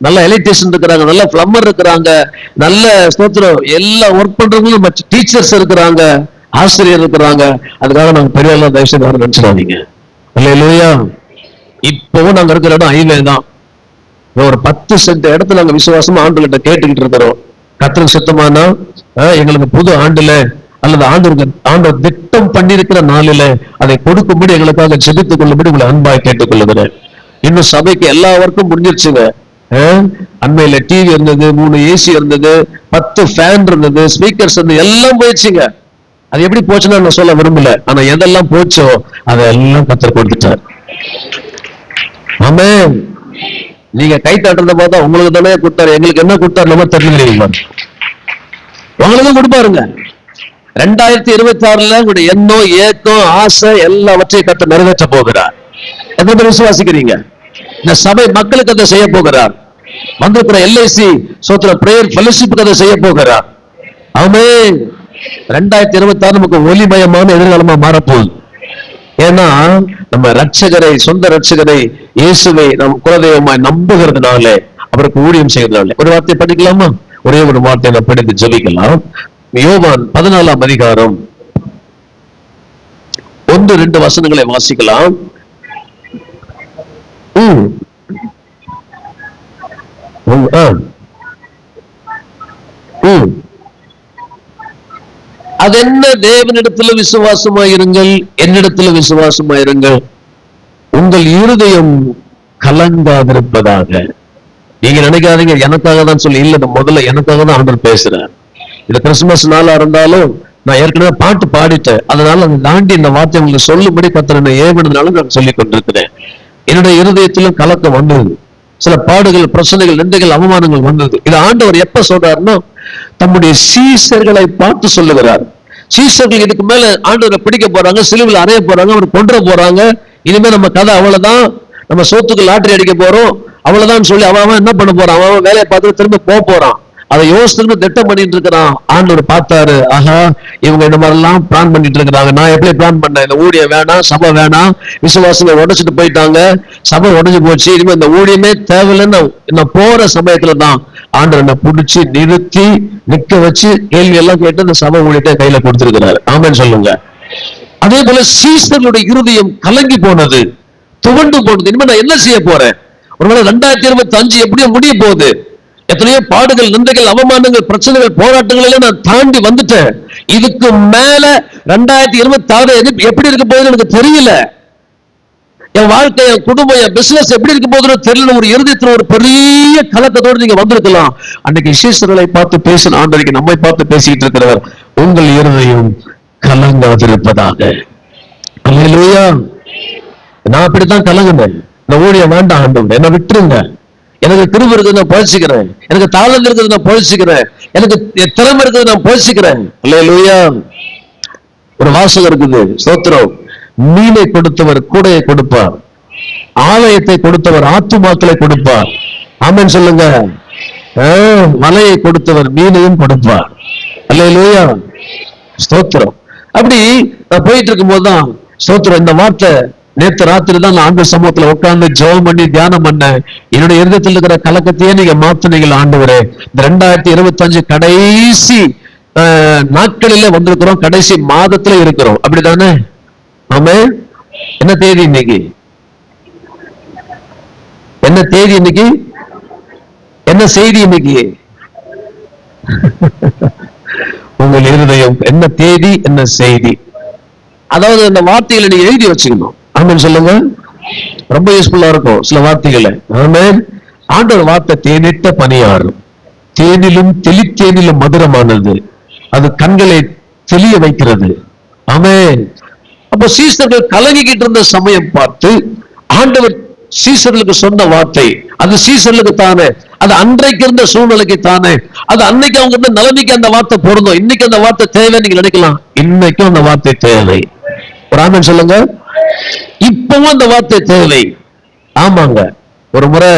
நல்ல எலக்ட்ரீஷியன் இருக்கிறாங்க, நல்ல பிளம்பர் இருக்கிறாங்க, நல்ல ஸ்தோத்திரம் எல்லா ஒர்க் பண்றவங்களும் டீச்சர்ஸ் இருக்கிறாங்க, ஆசிரியர் இருக்கிறாங்க. அதுக்காக நாங்க பெரிய எல்லாம் தயவுசெய்து யாரும் நினைச்சிடாதீங்க. அல்லேலூயா. இப்பவும் நாங்க இருக்கிற இடம் ஹைவே தான். ஒரு 10 சென்ட் இடத்துல நாங்க விசுவாசமா ஆண்டுகிட்ட கேட்டுக்கிட்டு இருக்கிறோம். கர்த்தருக்கு சுத்தமானா எங்களுக்கு புது ஆண்டுல அல்லது ஆண்டவர் திட்டம் பண்ணிருக்கிற நாளில அதை கொடுக்கும்படி எங்களுக்காக ஜெபித்துக் கொள்ளும்படி உங்களை அன்பாய் கேட்டுக்கொள்ளுகிறேன். இன்னும் சபைக்கு எல்லா ஒர்க்கும் முடிஞ்சிருச்சுங்க. அண்மையில டிவி இருந்தது, 3 ஏசி இருந்தது, 10 ஃபேன் இருந்தது, ஸ்பீக்கர்ஸ் இருந்தது, எல்லாம் போயிடுச்சுங்க. அது எப்படி போச்சுன்னா நான் சொல்ல விரும்பல. ஆனா எதெல்லாம் போச்சோ அதெல்லாம் கர்த்தர் கொடுத்துட்டார். ஆமென். நீங்க கை தட்டுறத பார்த்தா உங்களுக்கு தானே கொடுத்தாரு, எங்களுக்கு என்ன கொடுத்தாரு நம்ம தெரியல. உங்களுக்கு கொடுப்பாருங்க. 2026 உங்களுடைய எண்ணம், ஏக்கம், ஆசை எல்லாவற்றையும் கர்த்தர் நிறைவேற்ற போகிறார். எத்தனை பேர் விசுவாசிக்கிறீங்க? இந்த சபை மக்களுக்கு அதை செய்ய போகிறார். வந்திருக்கிற LIC சோத்திர பிரேயர் ஃபெலோஷிப்புக்கு அதை செய்ய போகிறார். ஆமென். 2026 நமக்கு ஒளிமயமான எதிர்காலமா மாறப்போகுது. ஏன்னா நம்ம ரட்சகரை, சொந்த ரட்சகரை இயேசுவை நம் குலதெய்வமாய் நம்புகிறதுனால, அவருக்கு ஊழியம் செய்யறதுனால. ஒரு வார்த்தை படிக்கலாமா? ஒரே ஒரு வார்த்தை நான் படித்து ஜெபிக்கலாம். யோவான் 14ஆம் அதிகாரம் 1-2 வசனங்களை வாசிக்கலாம். அது என்ன? தேவனிடத்துல விசுவாசமாயிருங்கள், என்னிடத்துல விசுவாசமாயிருங்கள், உங்கள் இருதயம் கலங்காதிருப்பதாக. நீங்க நினைக்காதீங்க எனக்காக தான் சொல்லி, இல்ல முதல்ல எனக்காக தான் ஆண்டவர் பேசுறார். இது கிறிஸ்துமஸ் நாளா இருந்தாலும் நான் ஏற்கனவே பாட்டு பாடிட்டேன். அதனால அதை தாண்டி இந்த வார்த்தை உங்களுக்கு சொல்லும்படி கர்த்தர் என்னை ஏவினதுனால நான் சொல்லிக் கொண்டிருக்கிறேன். என்னுடைய இருதயத்திலும் கலக்கம் வந்தது. சில பாடுகள், பிரச்சனைகள், நிந்தைகள், அவமானங்கள் வந்தது. இது ஆண்டவர் எப்ப சொல்றாருன்னா தம்முடைய சீஷர்களை பார்த்து சொல்லுகிறார். சீஷர்கள் இதுக்கு மேல ஆண்டவரை பிடிக்க போறாங்க, சிலுவையில் அறைய போறாங்க, அவர் கொன்ற போறாங்க. இனிமே நம்ம கதை அவ்வளவுதான், நம்ம சோத்துக்கு லாட்டரி அடிக்க போறோம் அவ்வளவுதான் சொல்லி அவன் என்ன பண்ண போறான்? அவன் வேலையை பார்த்து திரும்ப போறான். அதை யோசித்து திட்டம் பண்ணிட்டு இருக்கிறான். ஆண்டவர் பார்த்தாரு, ஆஹா இவங்க இந்த மாதிரி எல்லாம் பிளான் பண்ணிட்டு இருக்கிறாங்க. நான் எப்படி பிளான் பண்ணேன்? இந்த ஊழியம் வேணாம், சபை வேணாம், விசுவாசங்களை உடைச்சிட்டு போயிட்டாங்க, சபை உடைஞ்சு போச்சு, இனிமே இந்த ஊழியமே தேவையில்லைன்னு நான் போற சமயத்துல தான் ஆண்டவர் என்னை பிடிச்சி நிறுத்தி நிக்க வச்சு கேள்வி எல்லாம் கேட்டு இந்த சபை ஊழியத்தை கையில கொடுத்திருக்கிறாரு. ஆமென் சொல்லுங்க. அதே போல சீசர்களுடைய இருதயம் கலங்கி போனது, துவண்டு போனது. இனிமே நான் என்ன செய்ய போறேன்? ஒருவேளை 2025 எப்படியோ முடிய போகுது. எத்தனையோ பாடுகள், நிந்தைகள், அவமானங்கள், பிரச்சனைகள், போராட்டங்கள் எல்லாம் நான் தாண்டி வந்துட்டேன். இதுக்கு மேல 2026 எப்படி இருக்க போகுதுன்னு எனக்கு தெரியல. என் வாழ்க்கை, என் குடும்பம், என் பிசினஸ் எப்படி இருக்க போகுதுன்னு தெரியல. ஒரு இருதயத்துல ஒரு பெரிய கலக்கத்தோடு நீங்க வந்திருக்கலாம். அன்னைக்கு சீசர்களை பார்த்து பேசின ஆண்டவருக்கு நம்மை பார்த்து பேசிட்டு இருக்கிறவர், உங்கள் இருதயம் கலங்காதிருப்பதாக. அல்லேலூயா. நான் அப்படித்தான் கலங்குனேன். இந்த ஊழியம் வேண்டாம் ஆண்டவரே, என்ன விட்டுருங்க. எனக்கு கிருபை இருக்குது, நான் பொழைச்சிக்கிறேன். எனக்கு தாளம் இருக்குது, நான் பொழைச்சிக்கிறேன். எனக்கு திறமை இருக்குது, நான் பொழைச்சிக்கிறேன். அல்லேலூயா. ஒரு வாசகம் இருக்குது, ஸ்தோத்திரம். மீனை கொடுத்தவர் கூடையை கொடுப்பார், ஆலயத்தை கொடுத்தவர் ஆத்துமாக்களை கொடுப்பார். ஆமென் சொல்லுங்க. மலையை கொடுத்தவர் மீனையும் கொடுப்பார். அல்லேலூயா. ஸ்தோத்திரம். அப்படி நான் போயிட்டு இருக்கும் போதுதான் ஸ்தோத்திரம் இந்த வார்த்தை. நேற்று ராத்திரி தான் நான் ஆண்டு சமூகத்துல உட்கார்ந்து ஜெபம் பண்ணி தியானம் பண்ண. என்னுடைய இருதயத்தில் இருக்கிற கலக்கத்தையே நீங்க மாத்துனீங்க ஆண்டவரே. இந்த 2025 கடைசி நாட்களிலே வந்திருக்கிறோம், கடைசி மாதத்துல இருக்கிறோம். அப்படித்தானே? ஆமே. என்ன தேதி இன்னைக்கு? என்ன தேதி இன்னைக்கு? என்ன செய்தி இன்னைக்கு? உங்கள் இருதயம் என்ன தேதி, என்ன செய்தி? அதாவது இந்த வார்த்தைகளை நீங்க எழுதி வச்சுக்கணும். ஆமென் சொல்லுங்க. ரொம்ப யூஸ்ஃபுல்லா இருக்கும் சில வார்த்தைகளை. ஆமென். ஆண்டவர் வார்த்தை தேனிட்ட பணியாறும், தேனிலும் தெளித்தேனிலும் மதுரமானது, அது கண்களை தெளிய வைக்கிறது. ஆமென். அப்போ சீசர்கள் கலங்கிக்கிட்டு இருந்த சமயம் பார்த்து ஆண்டவர் சீசர்களுக்கு சொன்ன வார்த்தை, அது சீசர்களுக்கு தானே, அது அன்றைக்கு இருந்த சூழ்நிலைக்கு தானே, அது அன்னைக்கு அவங்க இருந்த நிலைமைக்கு அந்த வார்த்தை பொருந்தும். இன்னைக்கு அந்த வார்த்தை தேவை நீங்க நினைக்கலாம். இன்னைக்கும் அந்த வார்த்தை தேவை. ஒரு ஆமென் சொல்லுங்க. இப்பவும் அந்த வார்த்தை தேவை. ஆமாங்க. ஒரு முறை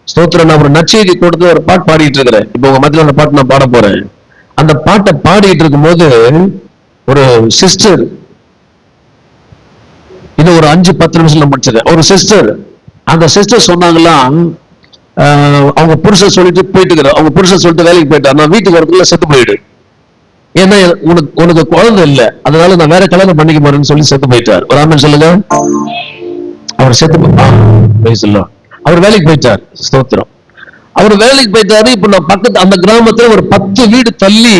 ஸ்தோத்திரம், நான் ஒரு நற்செய்தி கொடுத்து ஒரு பாட்டு பாடிட்டு இருக்கிறேன். இப்ப உங்க மத்தியில அந்த பாட்டு நான் பாட போறேன். அந்த பாட்டை பாடிட்டு இருக்கும் போது ஒரு சிஸ்டர், இது ஒரு 5-10 நிமிஷம் முடிச்சிருக்கேன். ஒரு சிஸ்டர், அந்த சிஸ்டர் சொன்னாங்களாம், அவங்க புருஷன் சொல்லிட்டு போயிட்டு இருக்கிற, அவங்க புருஷன் சொல்லிட்டு வேலைக்கு போயிட்டார், நான் வீட்டுக்கு வரதுக்குள்ள செத்து போயிடு, ஏன்னா உனக்கு குழந்தை இல்லை, அதனால நான் வேற கல்யாணம் பண்ணிக்க போறேன்னு சொல்லி செத்து போயிட்டார். ஒரு ஆமென் சொல்லுங்க. அவர் செத்து அவர் வேலைக்கு போயிட்டார். ஸ்தோத்திரம். அவர் வேலைக்கு போயிட்டாரு. இப்ப நான் பக்கத்து அந்த கிராமத்துல ஒரு 10 வீடு தள்ளி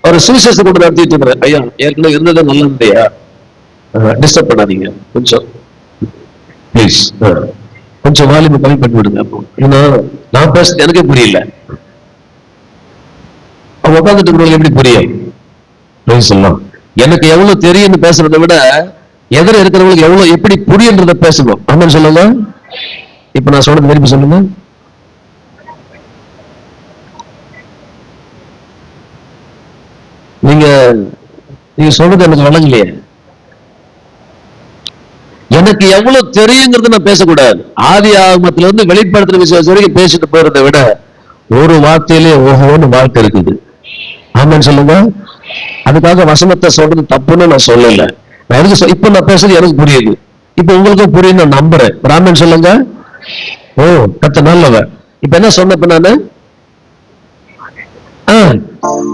ஒரு சுவிசேஷம் கூட நடத்திட்டு இருக்கிறேன். ஐயா, ஏற்கனவே இருந்தது நல்லா இருந்தையா, டிஸ்டர்ப் பண்ணாதீங்க கொஞ்சம் ப்ளீஸ், கொஞ்சம் வால்யூம் கம்மி பண்ணி விடுங்க. ஏன்னா நான் பேசுறது எனக்கே புரியல, உட்காந்துட்டு இருக்கிறவங்க எப்படி புரியும் சொல்லலாம். எனக்கு எவ்வளவு தெரியும்னு பேசுறதை விட எதிர இருக்கிறவங்களுக்கு எவ்வளவு எப்படி புரியுன்றத பேசணும். ஆமென் சொல்லுங்க. இப்ப நான் சொல்றது திருப்பி சொல்லுங்க. நீங்க சொல்றது எனக்கு வழங்கலையே. எனக்கு எவ்வளவு தெரியுங்கிறது நான் பேசக்கூடாது. ஆதி ஆகமத்துல இருந்து வெளிப்படுத்துற விசுவாசம் வரைக்கும் பேசிட்டு போறதை விட ஒரு வார்த்தையிலே ஓஹோன்னு வாழ்க்கை இருக்குது. ஆமென் சொல்லுங்க. அதுக்காக வசனத்தை சொல்றது தப்புன்னு நான் சொல்லல. இப்ப நான் பேசுறது எனக்கு புரியுது, இப்ப உங்களுக்கும் புரியும் நான் நம்புறேன். ஆமென் சொல்லுங்க. ஓ, கத்த நல்லவர். இப்ப என்ன சொன்னப்ப நானு,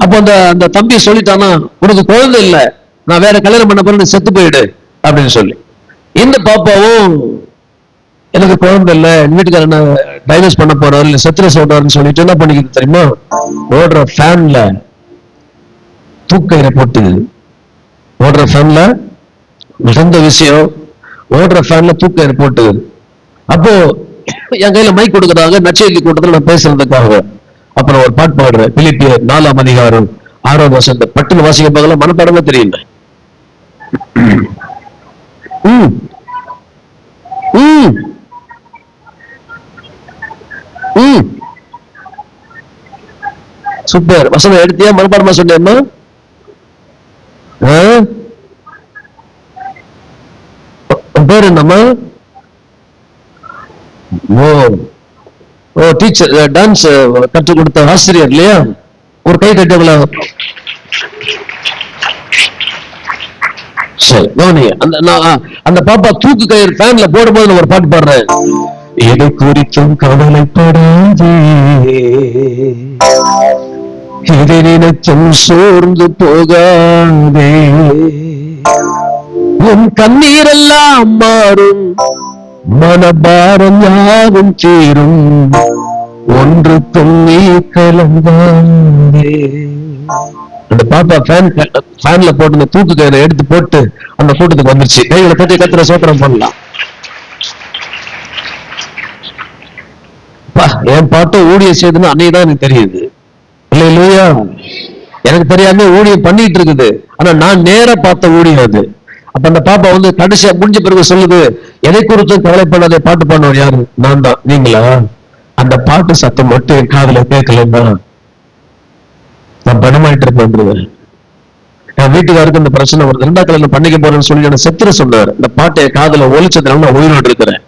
அப்ப அந்த தம்பி சொல்லிட்டானா, உனக்கு குழந்தை இல்ல, நான் வேற கல்யாணம் பண்ண போறேன், செத்து போயிடு அப்படின்னு சொல்லி. இந்த பாப்பாவும் எனக்கு குழந்தை இல்ல, வீட்டுக்கார டைவர்ஸ் பண்ண போறாரு, இல்ல செத்துற சொல்றாருன்னு சொல்லிட்டு என்ன பண்ணிக்கிட்டு தெரியுமா, ஓடுற ஃபேன்ல தூக்கயிறை போட்டு, ஓடுற ஃபேன்ல நடந்த விஷயம், ஓடுற ஃபேன்ல தூக்கயிறை போட்டு, அப்போ என் கையில மைக் கொடுக்குறாங்க நற்செய்தி கூட்டத்தில் நான் பேசுறதுக்காக. அப்புறம் ஒரு பாட்டு பாடுறேன், பிலிப்பியர் 4ஆம் அதிகாரம் 6ஆம் வசனத்தை பட்டுன்னு வாசிக்க பார்க்கலாம், மனப்பாடமே தெரியல. சூப்பர். வசனம் எடுத்தியா, மனப்பாடமா சொன்னேன்னா? பேர் என்னம்மா? ஓ டீச்சர், டான்ஸ் கற்றுக் கொடுத்த ஆசிரியர் இல்லையா? ஒரு கை கட்டவங்களா? சரி, அந்த பாப்பா தூக்கு கயிறு ஃபேன்ல போடும்போது நான் ஒரு பாட்டு பாடுறேன். எது குறித்தும் கவலைப்படாதே, இதை நினைத்தும் சோர்ந்து போகாதே, உன் கண்ணீரெல்லாம் மாறும், மனபாரம் யாவும் தீரும், ஒன்று நீ கலங்காதே. அந்த பாப்பா ஃபேன்ல போட்டு அந்த தூக்கு கயிறை எடுத்து போட்டு அந்த கூட்டத்துக்கு வந்துருச்சு. கைகளை தட்டி கத்திர சோத்திரம் பண்ணலாம். என் பாட்டை ஊழியம் செய்துன்னு அன்னைக்குதான் எனக்கு தெரியுது. இல்லையா, எனக்கு தெரியாம ஊழியம் பண்ணிட்டு இருக்குது. ஆனா நான் நேர பார்த்த ஊழியம் அது. அப்ப அந்த பாப்பா வந்து கடைசியா முடிஞ்ச பிறகு சொல்லுது, எதை குறித்து கவலைப்படாத, பாட்டு பாடுவார் யாரு? நான் தான். நீங்களா? அந்த பாட்டு சத்தம் மட்டும் என் காதுல கேட்கலன்னா நான் பணமாயிட்டு இருப்பேன். என் வீட்டுக்காருக்கு இந்த பிரச்சனை வருது, 2ஆம் கல்யாணம் பண்ணிக்க போறேன்னு சொல்லி என்ன செத்துற சொன்னார். இந்த பாட்டை காதுல ஒழிச்சதுனால நான் உயிரோடு இருக்கிறேன்.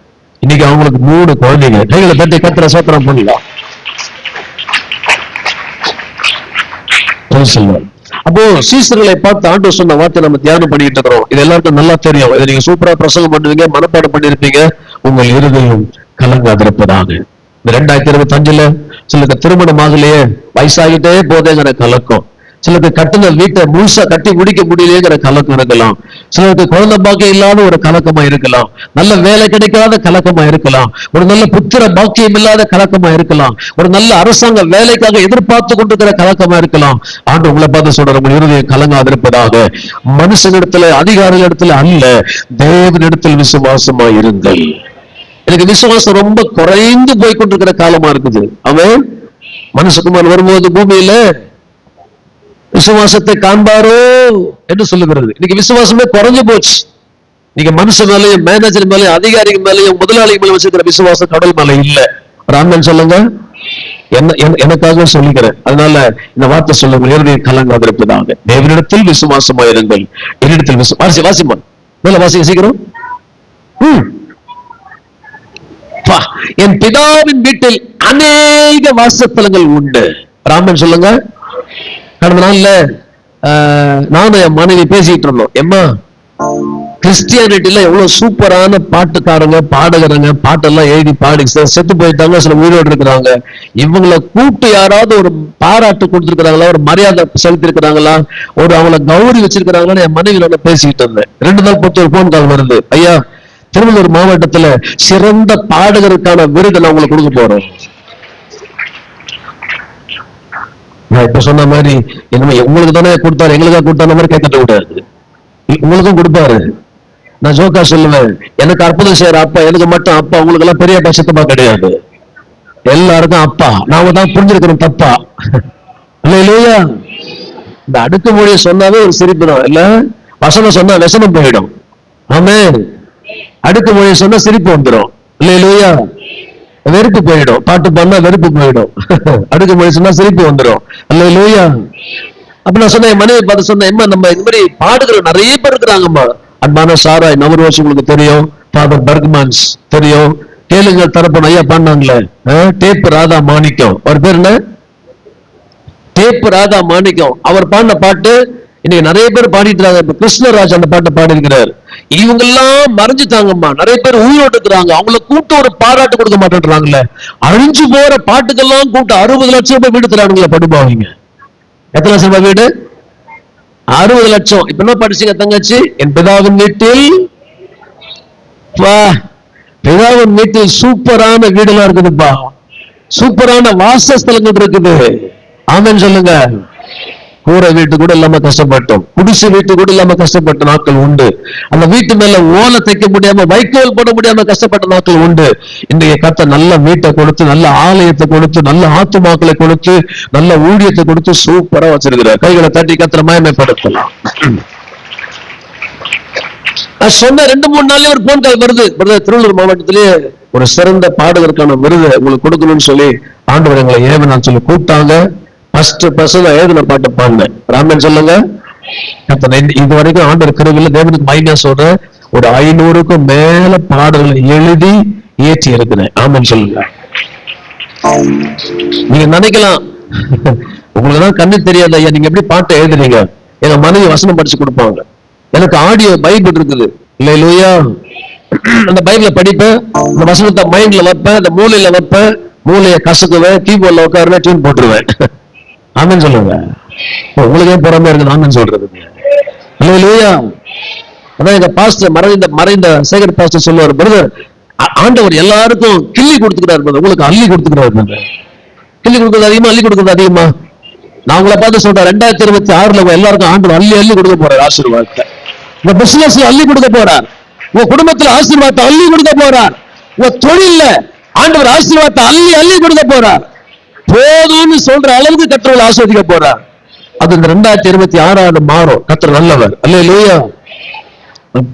இன்னைக்கு அவங்களுக்கு 3 குழந்தைங்க. கைகளை தட்டி கத்திர சோத்திரம் பண்ணலாம். அப்போ சீசர்களை பார்த்து ஆண்டவர் சொன்ன வார்த்தை நம்ம தியானம் பண்ணிட்டு இருக்கிறோம். இது எல்லாருக்கும் நல்லா தெரியும். இதை நீங்க சூப்பரா பிரசங்கம் பண்ணுவீங்க, மனப்பாடம் பண்ணிருப்பீங்க. உங்கள் இருதயம் கலங்காதிருப்பதாக. இந்த 2025 சிலருக்கு திருமணம் ஆகலையே, வயசாகிட்டே போதேங்கிற கலக்கம், சிலருக்கு கட்டின வீட்டை முழுசா கட்டி முடிக்க முடியலையேங்கிற கலக்கம் இருக்கலாம், சிலருக்கு குழந்தை பாக்கியம் இல்லாத ஒரு கலக்கமா இருக்கலாம், நல்ல வேலை கிடைக்காத கலக்கமா இருக்கலாம், ஒரு நல்ல புத்திர பாக்கியம் இல்லாத கலக்கமா இருக்கலாம், ஒரு நல்ல அரசாங்க வேலைக்காக எதிர்பார்த்து கொண்டிருக்கிற கலக்கமா இருக்கலாம். ஆண்டு உங்களை பார்த்து சொல்ற, உங்கள் இருதயம் கலங்காதிருப்பதாக. மனுஷனிடத்துல அதிகாரிகளிடத்துல அல்ல, தேவனிடத்தில் விசுவாசமா இருங்கள். எனக்கு விசுவாசம் ரொம்ப குறைந்து போய் கொண்டிருக்கிற காலமா இருக்குது. அவன் மனுஷகுமார் வரும்போது பூமியில விசுவாசத்தை காண்பாரோ என்று சொல்லுகிறது. இன்னைக்கு விசுவாசமே குறைஞ்சு போச்சு. நீங்க மனுஷன் மேலேயும், மேனேஜர் மேலேயும், அதிகாரிகள் மேலேயும், முதலாளிகள் மேலே வச்சிருக்கிற விசுவாசம் கடவுள் மேல இல்ல. ராமன் சொல்லுங்க, எனக்காக சொல்லுகிறேன். அதனால இந்த வார்த்தை சொல்லுங்க, இருதயம் கலங்காதிருப்பதாக. தேவனிடத்தில் விசுவாசமா இருங்கள். என்னிடத்தில் வாசிமா மேல வாசிக்க சீக்கிரம். என் பிதாவின் வீட்டில் அநேக வாசஸ்தலங்கள் உண்டு. ராமன் சொல்லுங்க. கடந்த நாள்ல நானும் என் மனைவி பேசிட்டு இருந்தோம். எம்மா, கிறிஸ்டியானிட்டில எவ்வளவு சூப்பரான பாட்டுக்காரங்க, பாடகரங்க, பாட்டெல்லாம் எழுதி பாடி செத்து போயிட்டாங்க, சில உயிரோடு இருக்கிறாங்க. இவங்களை கூப்பிட்டு யாராவது ஒரு பாராட்டு கொடுத்துருக்காங்களா, ஒரு மரியாதை செலுத்தி இருக்கிறாங்களா, ஒரு அவங்களை கௌரி வச்சிருக்கிறாங்களான்னு என் மனைவியோட பேசிக்கிட்டு இருந்தேன். 2 நாள் பொறுத்து ஒரு போன் கால் வருது. ஐயா, திருவள்ளூர் மாவட்டத்துல சிறந்த பாடகருக்கான விருது நான் உங்களுக்கு கொடுக்க போறேன். நான் இப்ப சொன்ன மாதிரி உங்களுக்கு தானே கொடுத்தாரு, எங்களுக்கா கொடுத்தான மாதிரி கேட்க கூடாது, உங்களுக்கும் கொடுப்பாரு. நான் ஜோக்கா சொல்லுவேன், எனக்கு அற்புதம் செய்யற அப்பா எனக்கு மட்டும் அப்பா, உங்களுக்கு எல்லாம் பெரிய பட்சத்தமா கிடையாது, எல்லாருக்கும் அப்பா. நாம தான் புரிஞ்சிருக்கிறோம் தப்பா. இல்லையா? இந்த அடுக்குமொழியை சொன்னாவே ஒரு சிரிப்பு தான் இல்ல, வசனம் சொன்னா வசனம் போயிடும். ஆமே, அடுக்குமொழியை சொன்னா சிரிப்பு வந்துடும். இல்லையா? வெறுப்பு போயிடும், பாட்டு பாடினா வெறுப்பு போயிடும். அடுக்குமொழி சொன்னா சிரிப்பு வந்துடும். இல்லையா? அப்ப நான் சொன்னேன், மனைவி பார்த்து சொன்னேன், நம்ம இந்த மாதிரி பாடுகிற நிறைய பேர் இருக்கிறாங்கம்மா. அன்பான சாராய் நவரோஸ் உங்களுக்கு தெரியும், ஃபாதர் பர்க்மன்ஸ் தெரியும், கேளுங்க தரப்பன் ஐயா பாடினாங்களே, டேப் ராதா மாணிக்கம். அவர் பேர் என்ன? டேப் ராதா மாணிக்கம். அவர் பாடின பாட்டு இன்னைக்கு நிறைய பேர் பாடிட்டு இருக்காங்க. கிருஷ்ணராஜ் அந்த பாட்டை பாடி இருக்கிறார். இவங்க எல்லாம் மறைஞ்சுட்டாங்கம்மா, நிறைய பேர் உயிரோடு இருக்கிறாங்க. அவங்களை கூப்பிட்டு ஒரு பாராட்டு கொடுக்க மாட்டேன்றாங்கல்ல. அழிஞ்சு போற பாட்டுக்கெல்லாம் கூப்பிட்டு 60 லட்சம் ரூபாய் வீடு தரானுங்களே, படுபாவீங்க. எத்தனை லட்சம் ரூபாய் வீடு? 60 லட்சம். இப்ப என்ன படிச்சீங்க தங்கச்சி? என் பிதாவின் வீட்டில், பிதாவின் வீட்டில் சூப்பரான வீடெல்லாம் இருக்குதுப்பா, சூப்பரான வாசஸ்தலங்கள் இருக்குது. ஆமென் சொல்லுங்க. கூரை வீட்டு கூட இல்லாம கஷ்டப்பட்டோம், குடிசை வீட்டு கூட இல்லாம கஷ்டப்பட்ட நாட்கள் உண்டு. அந்த வீட்டு மேல ஓலை தைக்க முடியாம, வைக்கோல் போட முடியாம கஷ்டப்பட்ட நாட்கள் உண்டு. இன்றைய கர்த்தர் நல்ல வீட்டை கொடுத்து, நல்ல ஆலயத்தை கொடுத்து, நல்ல ஆத்துமாக்களை கொடுத்து, நல்ல ஊழியத்தை கொடுத்து சூப்பரா வச்சிருக்கிறார். கைகளை தட்டி கர்த்தரை மகிமைப்படுத்தலாம். சொன்ன 2-3 நாள்ல ஒரு போன் கால் வருது, திருவள்ளூர் மாவட்டத்திலேயே ஒரு சிறந்த பாடகருக்கான விருது உங்களுக்கு கொடுக்கணும்னு சொல்லி ஆண்டவர் எங்களை ஏவனான்னு சொல்லி கூப்பிட்டாங்க. எழுதின பாட்டு பாடினேன். ராமன் சொல்லுங்க. இது வரைக்கும் ஆண்டவர் கிருபையில தேவனுக்கு மைனா சொல்ற ஒரு 500க்கும் மேல பாடல்களை எழுதி ஏற்றி இருக்கிறேன். ஆமன் சொல்லுங்க. நீங்க நினைக்கலாம், உங்களுக்கு தான் கண்ணு தெரியாது ஐயா, நீங்க எப்படி பாட்டு எழுதுறீங்க? எங்க மனைவி வசனம் படிச்சு கொடுப்பாங்க. எனக்கு ஆடியோ பைபிள் இருக்குது. இல்லையா? அந்த பைபிளை படிப்பேன், அந்த வசனத்தை மைண்ட்ல வைப்பேன், அந்த மூலையில வைப்பேன், மூலையை கசக்குவேன், கீபோர்ட்ல உட்காருவேன், டியூன் போட்டுருவேன். ஆமென் சொல்லுங்க. உங்களுக்கே பொறாமையா இருக்குது ஆமென் சொல்றது. இல்லையா? அதான் எங்க பாஸ்டர் மறைந்த சேகர் பாஸ்டர் சொல்லுவார், பிரதர் ஆண்டவர் எல்லாருக்கும் கிள்ளி கொடுத்துக்கிறார் பிரதர், உங்களுக்கு அள்ளி கொடுத்துக்கிறார் பிரதர். கிள்ளி கொடுக்கறது அதிகமா, அள்ளி கொடுக்கறது அதிகமா? நான் உங்களை பார்த்து சொல்றேன், 2026 எல்லாருக்கும் ஆண்டவர் அள்ளி அள்ளி கொடுக்க போறார் ஆசீர்வாதத்தை. உங்க பிசினஸ்ல அள்ளி கொடுக்க போறார், உங்க குடும்பத்துல ஆசீர்வாதத்தை அள்ளி கொடுக்க போறார், உங்க தொழில்ல ஆண்டவர் ஆசீர்வாதத்தை அள்ளி அள்ளி கொடுக்க போறார். போதும்னு சொல்ற அளவுக்கு கர்த்தர் ஆசீர்வதிக்க போறார். அது இந்த 2026 மாறும். கர்த்தர் நல்லவர். அல்லேலூயா.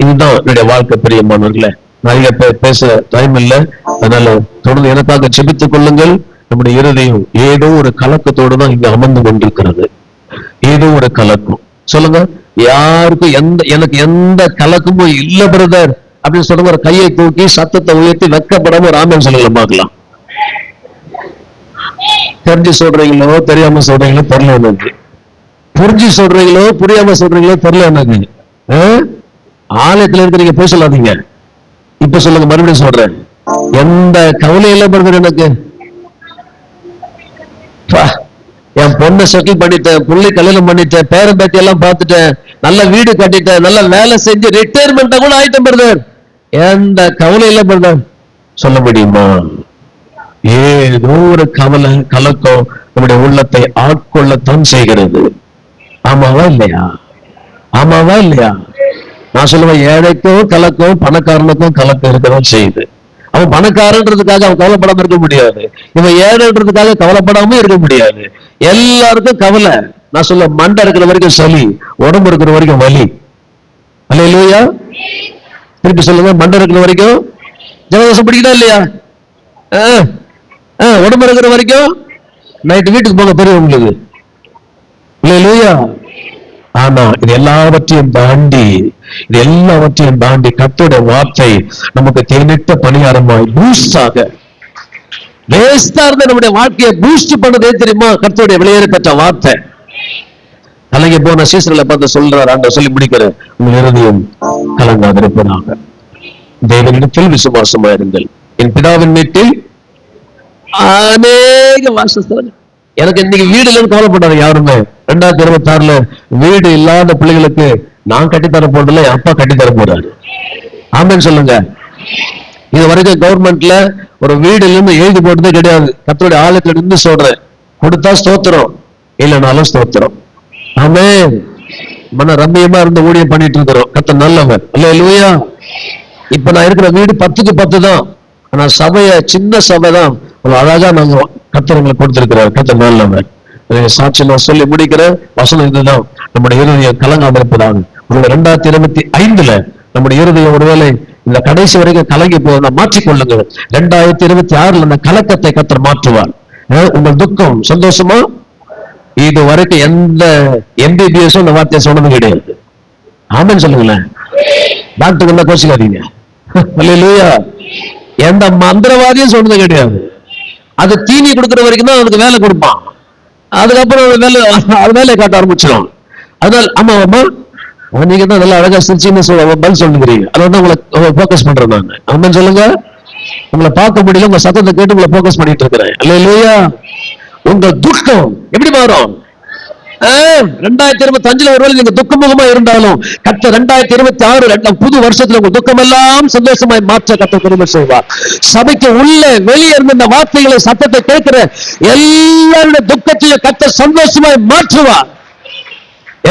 இதுதான் என்னுடைய வாழ்க்கை பிரியமானவர்களே. நிறைய பேச டைம் இல்லை, அதனால தொடர்ந்து எனக்காக ஜெபித்துக் கொள்ளுங்கள். நம்முடைய இருதயம் ஏதோ ஒரு கலக்கத்தோடு தான் இங்க அமர்ந்து கொண்டிருக்கிறது. ஏதோ ஒரு கலக்கம். சொல்லுங்க, யாருக்கும் எனக்கு எந்த கலக்கமும் இல்ல பிரதர் அப்படின்னு சொல்லுங்க. ஒரு கையை தூக்கி சத்தத்தை உயர்த்தி வெக்கப்படாம ஒரு ஆமென் சொல்லுங்க பார்க்கலாம். தெரிஞ்சு சொல்றீங்களோ தெரியாம சொல்றீங்களோ தெரியல எனக்கு. புரிஞ்சு சொல்றீங்களோ புரியாம சொல்றீங்களோ தெரியல எனக்கு. ஆலயத்துல இருக்கிறீங்க போய் சொல்லாதீங்க. இப்ப சொல்லுங்க, மறுபடியும் சொல்றேன், எந்த கவலையில பிரதர் எனக்கு. என் பொண்ணை செட்டில் பண்ணிட்டேன், புள்ளி கல்யாணம் பண்ணிட்டேன், பேரன் பேட்டி எல்லாம் பார்த்துட்டேன், நல்ல வீடு கட்டிட்டேன், நல்ல வேலை செஞ்சு ரிட்டையர்மெண்ட் கூட ஆயிட்டேன் பிரதர், எந்த கவலையில பிரதர் சொல்ல முடியுமா? ஏதோ ஒரு கவலை கலக்கம் நம்முடைய உள்ளத்தை ஆட்கொள்ளத்தான் செய்கிறது. ஆமாவா இல்லையா? ஆமாவா இல்லையா? நான் சொல்லுவேன், ஏழைக்கும் கலக்கம் பணக்காரனுக்கும் கலக்கம் இருக்கதான் செய்யுது. அவன் பணக்காரன்றதுக்காக அவன் கவலைப்படாம இருக்க முடியாது, இவன் ஏழைன்றதுக்காக கவலைப்படாம இருக்க முடியாது. எல்லாருக்கும் கவலை. நான் சொல்ல, மண்டை இருக்கிற வரைக்கும் சளி, உடம்பு இருக்கிற வரைக்கும் வலி. அல்லேலூயா. திருப்பி சொல்லுங்க, மண்டை இருக்கிற வரைக்கும் ஜலதோஷம் பிடிக்குதா இல்லையா? உடம்பு இருக்கிற வரைக்கும் நைட்டு வீட்டுக்கு போக தெரியும் உங்களுக்கு. அல்லேலூயா. ஆனா இது எல்லாவற்றையும் தாண்டி கர்த்தருடைய வார்த்தை நமக்கு தேனிட்ட பணியாரமாய் பூஸ்டாக வேஸ்டா இருந்த நம்முடைய வாழ்க்கையை பூஸ்ட் பண்ணதே தெரியுமா? கர்த்தருடைய வெளியேற பெற்ற வார்த்தை. கலங்கி போன சீசர்களை பார்த்து சொல்றாரு ஆண்டவர், சொல்லி முடிக்கிற, உங்கள் இருதயம் கலங்காதிருப்பதாக, தேவனிடத்தில் விசுவாசமா இருங்கள், என் பிதாவின் வீட்டில் அநேக வாசஸ்தலங்கள். எனக்கு இன்னைக்கு வீடு இல்லைன்னு கவலைப்படாது யாருமே. 2026 வீடு இல்லாத பிள்ளைகளுக்கு நான் கட்டித்தர போறதில்ல, என் அப்பா கட்டித்தர போறாரு. ஆமென் சொல்லுங்க. இது வரைக்கும் கவர்மெண்ட்ல ஒரு வீடு இல்லைன்னு எழுதி போட்டதே கிடையாது. கர்த்தருடைய ஆலயத்துல இருந்து சொல்றேன், கொடுத்தா ஸ்தோத்திரம், இல்லைனாலும் ஸ்தோத்திரம். ஆமென். மன ரம்மியமா இருந்து ஊழியம் பண்ணிட்டு இருக்கிறோம். கர்த்தர் நல்லவர். அல்லேலூயா. இப்ப நான் இருக்கிற வீடு 10க்கு 10 தான். ஆனா சின்ன சபை தான், அழகா நாங்க கர்த்தர் எங்களுக்கு கொடுத்திருக்கிறார். கர்த்தர் நல்லவர். சாட்சி நான் சொல்லி முடிக்கிற வசனம் இதுதான், நம்முடைய இருதயம் கலங்காம இருப்பதாக. 2025 நம்முடைய இருதயம் ஒருவேளை இந்த கடைசி வரைக்கும் கலங்கி போவதை மாற்றிக்கொள்ளுங்க. 2026 அந்த கலக்கத்தை கர்த்தர் மாற்றுவார். உங்கள் துக்கம் சந்தோஷமா? இது வரைக்கும் எந்த MBBS இந்த வார்த்தையை சொன்னது கிடையாது. ஆமென் சொல்லுங்களேன். டாக்டர் என்ன கோச்சிக்காதீங்க. அல்லேலூயா. எந்த மந்திரவாதியும் சொன்னது கிடையாது. அது தீனி கொடுக்கிற வரைக்கும் தான் அதுக்கு வேலை கொடுப்பான். அதுக்கப்புறம் வேலையை காட்ட ஆரம்பிச்சிடும். அதனால ஆமா நீங்க தான் நல்லா அழகா சிரிச்சின்னு பதில் சொல்லுங்கிறீங்க. அதை வந்து உங்களை போக்கஸ் பண்றேன் நான். ஆமென் சொல்லுங்க. உங்களை பார்க்க முடியல, உங்க சத்தத்தை கேட்டு உங்களை போக்கஸ் பண்ணிட்டு இருக்கிறேன். அல்லேலூயா. உங்க துக்கம் எப்படி மாறும்? 2025 ஒருவேளை நீங்க துக்கமுகமா இருந்தாலும் கர்த்தர் 2026 புது வருஷத்துல உங்க துக்கம் எல்லாம் சந்தோஷமாய் மாற்ற கர்த்தர் பெருமை செய்வார். சபைக்கு உள்ள வெளியே இருந்த இந்த வார்த்தைகளை சத்தத்தை கேட்கிற எல்லாருடைய துக்கத்தையும் கர்த்தர் சந்தோஷமாய் மாற்றுவார்.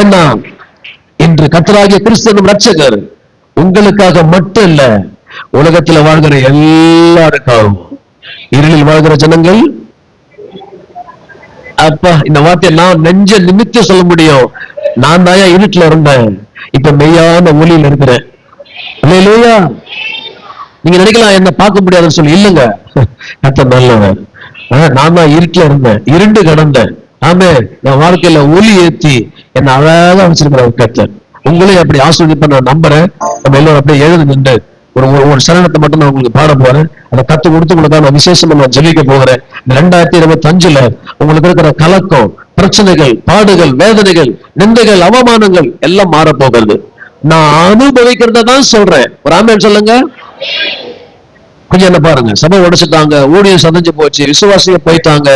என்ன, இன்று கர்த்தராகிய கிறிஸ்து ரட்சகர் உங்களுக்காக மட்டும் இல்ல, உலகத்துல வாழ்கிற எல்லாருக்காகவும். இருளில் வாழ்கிற ஜனங்கள், அப்பா இந்த வார்த்தையை நான் நெஞ்ச நிமித்து சொல்ல முடியும். நான் தான் இருட்டுல இருந்தேன், இப்ப மெய்யான ஒளியில இருக்கிறேன். அல்லேலூயா. நீங்க நினைக்கலாம் என்ன பார்க்க முடியாதுன்னு சொல்லி, இல்லைங்க, கர்த்தர் நல்லவர். நான் தான் இருட்டுல இருந்தேன், இருண்டு கடந்தேன். ஆமே, என் வாழ்க்கையில ஒளி ஏற்றி என்ன அழகா வச்சிருக்கிற கர்த்தர் உங்களையும் அப்படி ஆசீர்வதிப்ப நான் நம்புறேன். நம்ம எல்லாரும் அப்படியே எழுந்து நின்று ஒரு சரணத்தை மட்டும் நான் உங்களுக்கு பாட போறேன். அதை கத்து கொடுத்து உங்களுக்கு நான் விசேஷமா நான் ஜெபிக்க போகிறேன். 2025 உங்களுக்கு இருக்கிற கலக்கம், பிரச்சனைகள், பாடுகள், வேதனைகள், நிந்தைகள், அவமானங்கள் எல்லாம் மாறப்போகிறது. நான் அனுபவிக்கிறத தான் சொல்றேன். ஒரு ஆமென் சொல்லுங்க. கொஞ்சம் என்ன பாருங்க, சபை உடைச்சிட்டாங்க, ஊழியம் சதைஞ்சு போச்சு, விசுவாசிய போயிட்டாங்க.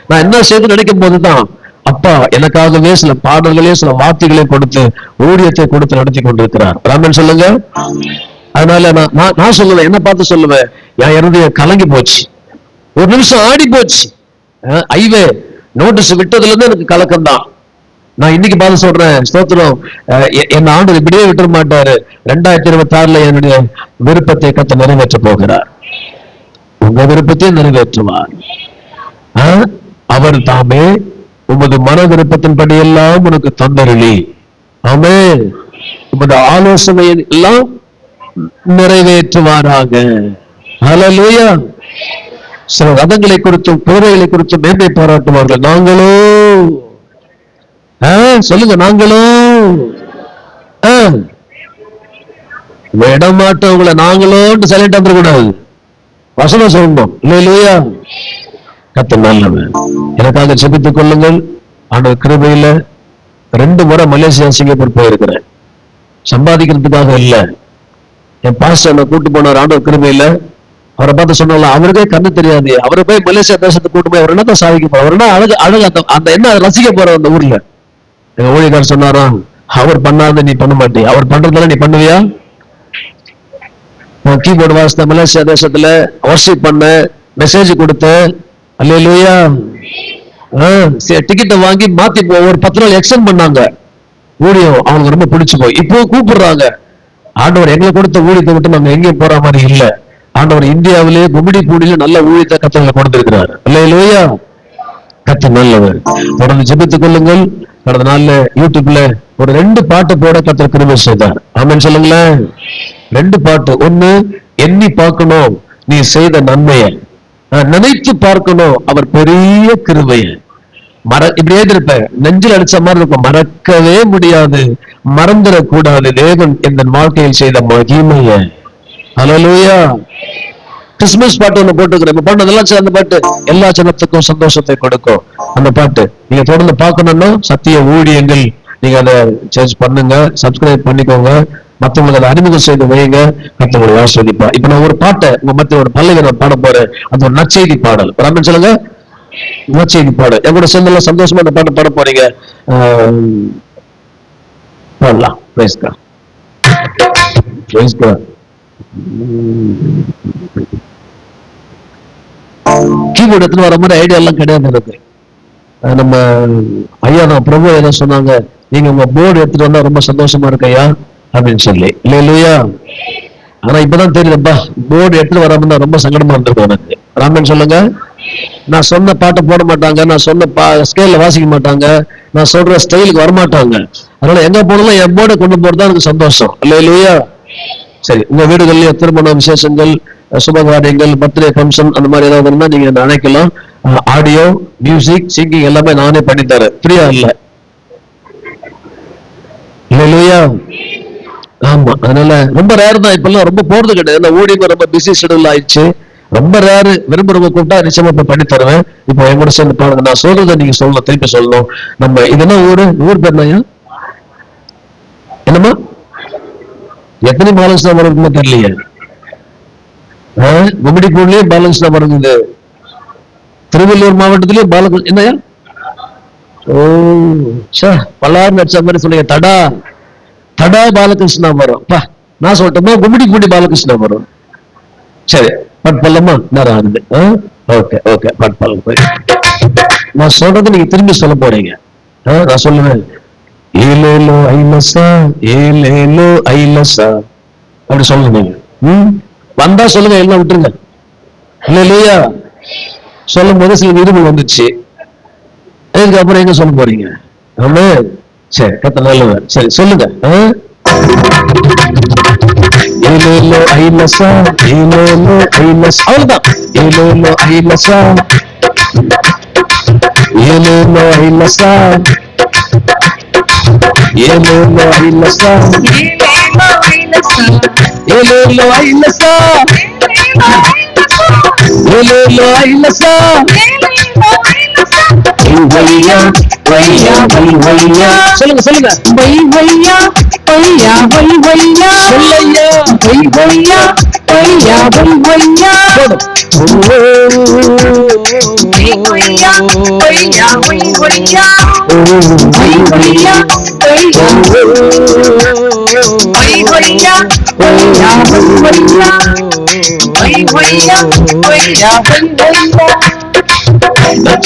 நான் என்ன செய்து நினைக்கும் போதுதான் அப்பா அப்பா எனக்காகவே சில பாடல்களே சில வார்த்தைகளை கொடுத்து ஊழியத்தை கொடுத்து நடத்தி கொண்டிருக்கிறார். ராமன் சொல்லுங்க. அதனால நான் சொல்லுவேன், என்ன பார்த்து சொல்லுவேன், என் இருதயம் கலங்கி போச்சு, ஒரு நிமிஷம் ஆடி போச்சு. ஐவே நோட்டீஸ் விட்டதுல இருந்து எனக்கு கலக்கம் தான். நான் இன்னைக்கு பார்த்து சொல்றேன், ஸ்தோத்திரம், என் ஆண்டு இப்படியே விட்டுற மாட்டாரு. 2026 என்னுடைய விருப்பத்தை கத்த நிறைவேற்ற போகிறார். உங்க விருப்பத்தை நிறைவேற்றுவார். அவர் தாமே உமது மன விருப்பத்தின்படி எல்லாம் உனக்கு தந்தருளி, ஆமென், உமது ஆலோசனை எல்லாம் நிறைவேற்றுவாராக. ஹல்லேலூயா. சில ரதங்களை குறித்தும் குதிரைகளை குறித்தும் மேன்மை பாராட்டுவார்கள். நாங்களோ சொல்லுங்க, நாங்களோ விட மாட்டோம் உங்களை, நாங்களோன்னு சைலண்ட் வந்துடக்கூடாது, வசனம் சொல்லணும். இல்லையா? கர்த்தர் நல்லவர். எனக்காக ஜெபித்துக் கொள்ளுங்கள். ஆண்டவர் கிருபையில 2 முறை மலேசியா சிங்கப்பூர் போயிருக்கிறேன். சம்பாதிக்கிறதுக்காக இல்ல, என் பாஸ்டர் என்ன கூட்டு போனார். ஆண்டவர் கிருபையில அவரை பார்த்து சொன்னால, அவருக்கே கண்ணு தெரியாது, அவரை போய் மலேசியா தேசத்துக்கு கூட்டு போய் அவர் என்னதான் சாதிக்க போற, அவர் என்ன அழகு அழகு அந்த என்ன ரசிக்க போற அந்த ஊர்ல. எங்க ஊழியக்காரர் சொன்னாராம், அவர் பண்ணாத நீ பண்ண மாட்டே, அவர் பண்றதுல நீ பண்ணுவியா? நான் கீபோர்டு வாசித்த மலேசியா தேசத்துல வர்ஷிப் பண்ண, மெசேஜ் கொடுத்த, அல்லேலூயா, டிக்கெட்டை வாங்கி மாத்தி ஒரு 10 நாள் எக்ஸ்டெண்ட் பண்ணாங்க. ஊழியம் அவங்க ரொம்ப பிடிச்சு போய் இப்போ கூப்பிடுறாங்க. ஆண்டவர் எங்களை கொடுத்த ஊழியத்தை விட்டு நாங்க எங்கேயும் போற மாதிரி இல்ல. ஆண்டவர் இந்தியாவிலே கும்மிடி பூடியில நல்ல ஊழியத்தை கத்தவங்களை கொடுத்திருக்கிறார். அல்லேலூயா. கர்த்தர் நல்லவர். தொடர்ந்து ஜெபித்துக் கொள்ளுங்கள். கடந்த நாள்ல யூடியூப்ல ஒரு 2 பாட்டு போட கர்த்தர் கிருபை செய்தார். ஆமென் சொல்லுங்களேன். 2 பாட்டு. ஒண்ணு, எண்ணி பார்க்கணும் நீ செய்த நன்மையை, நினைத்து பார்க்கணும் அவர் பெரிய கிருபையை. இப்படி எழுதிருப்ப, நெஞ்சில் அடிச்ச மாதிரி இருக்கும், மறக்கவே முடியாது, மறந்துடக்கூடாது தேவன் இந்த வாழ்க்கையில் செய்த மகிமையை. ஹல்லேலூயா. கிறிஸ்துமஸ் பாட்டு ஒண்ணு போட்டுக்கிறேன், பாட்டதெல்லாம் அந்த பாட்டு எல்லா ஜனத்துக்கும் சந்தோஷத்தை கொடுக்கும். அந்த பாட்டு நீங்க தொடர்ந்து பார்க்கணும்னா சத்திய ஊழியங்கள் நீங்க அதை சர்ச் பண்ணுங்க, சப்ஸ்கிரைப் பண்ணிக்கோங்க, மற்றவங்களுக்கு அதை அறிமுகம் செய்து வைங்க. மற்றவங்களை ஆஸ்வதிப்பா. இப்ப நான் ஒரு பாட்டை உங்க மத்திய ஒரு பல்லவி நான் பாட போறேன். அது ஒரு நற்செய்தி பாடல். ராமன் சொல்லுங்க, நற்செய்தி பாடல். என் கூட சேர்ந்து எல்லாம் சந்தோஷமா அந்த பாட்டு பாட போறீங்க. பாடலாம். Praise God, praise God. Keyboard எடுத்துட்டு வர மாதிரி ஐடியா எல்லாம் கிடையாது எனக்கு. நம்ம ஐயா தான் பிரபு ஏதோ சொன்னாங்க, நீங்க உங்க போர்டு எடுத்துட்டு வந்தா ரொம்ப சந்தோஷமா இருக்கு ஐயா அப்படின்னு சொல்லி. இல்லையா? ஆனா இப்பதான் தெரியுதுப்பா, போர்டு எடுத்துட்டு வராம இருந்தா ரொம்ப சங்கடமா இருந்திருக்கும் எனக்கு. ராமன் சொல்லுங்க. நான் சொன்ன பாட்டை போட மாட்டாங்க, நான் சொன்ன ஸ்கேல்ல வாசிக்க மாட்டாங்க, நான் சொல்ற ஸ்டைலுக்கு வரமாட்டாங்க. அதனால எங்க போனாலும் என் போர்டை கொண்டு போறதா எனக்கு சந்தோஷம். இல்லையா? சரி, உங்க வீடுகள்லயே திருமண விசேஷங்கள், சுபகாரியங்கள், பர்த்டே ஃபங்க்ஷன் அந்த மாதிரி ஏதாவது இருந்தா நீங்க நினைக்கலாம். ஆடியோ, மியூசிக், சிங்கிங் எல்லாமே நானே பண்ணித்தரேன், ஃப்ரீயா இல்ல. இல்லையா? ஆமா. அதனால ரொம்ப ரேர் தான், இப்பெல்லாம் ரொம்ப போறது கிடையாது. ஊழியம் ரொம்ப பிஸி ஷெட்யூல் ஆயிடுச்சு, ரொம்ப ரேரு. விரும்புறவங்க கூப்பிட்டா நிச்சயமா இப்ப பண்ணி தருவேன். இப்போ என் கூட சேர்ந்து பாருங்க, நான் சொல்றதை நீங்க சொல்லணும், திருப்பி சொல்லணும். நம்ம இதெல்லாம் ஊர் பேர் தான் என்னமா, எத்தனை பாலகிருஷ்ணா மரம் தெரியலையே. கும்மிடிப்பூர்லயே பாலகிருஷ்ணா மரம் இருக்குது, திருவள்ளூர் மாவட்டத்திலேயே பாலகிருஷ்ண என்னையா, ஓ பல்லாறு நடிச்ச மாதிரி சொல்லுங்க. தடா தடா பாலகிருஷ்ணா மரம். நான் சொல்லட்டோமா, கும்மிடிப்பூண்டி பாலகிருஷ்ணா மரம். சரி, பட்பல்லமா நேரம் ஆகுது. ஓகே ஓகே, பட்பல்லம் போய் நான் சொல்றது நீங்க திரும்பி சொல்ல போறீங்க. நான் சொல்லுவேன், ஏலேலோ ஐலசா ஏலேலோ ஐலசா அப்படி சொல்லுங்க. நீங்க வந்தா சொல்லுங்க, எல்லாம் விட்டுருங்க. இல்லையா? சொல்லும் போது சில விரும்பு வந்துச்சு, அதுக்கப்புறம் எங்க சொல்ல போறீங்க? ஆமா, சரி, கத்த நல்லவர். சரி சொல்லுங்க. ஏலேலோ ஐலசா ஏலேலோ ஐலசா, அவ்வளவுதான். ஏலேலோ ஐலசா ஏலேலோ ஐலசா ஏலேலோ ஐலசா ஏலேலோ ஐலசா ஏலேலோ ஐலசா வையா வையா வையா, சொல்லுங்க சொல்லுங்க. வையா வையா வையா சொல்லையா, வையா வையா வையா போடும். வையா வையா வையா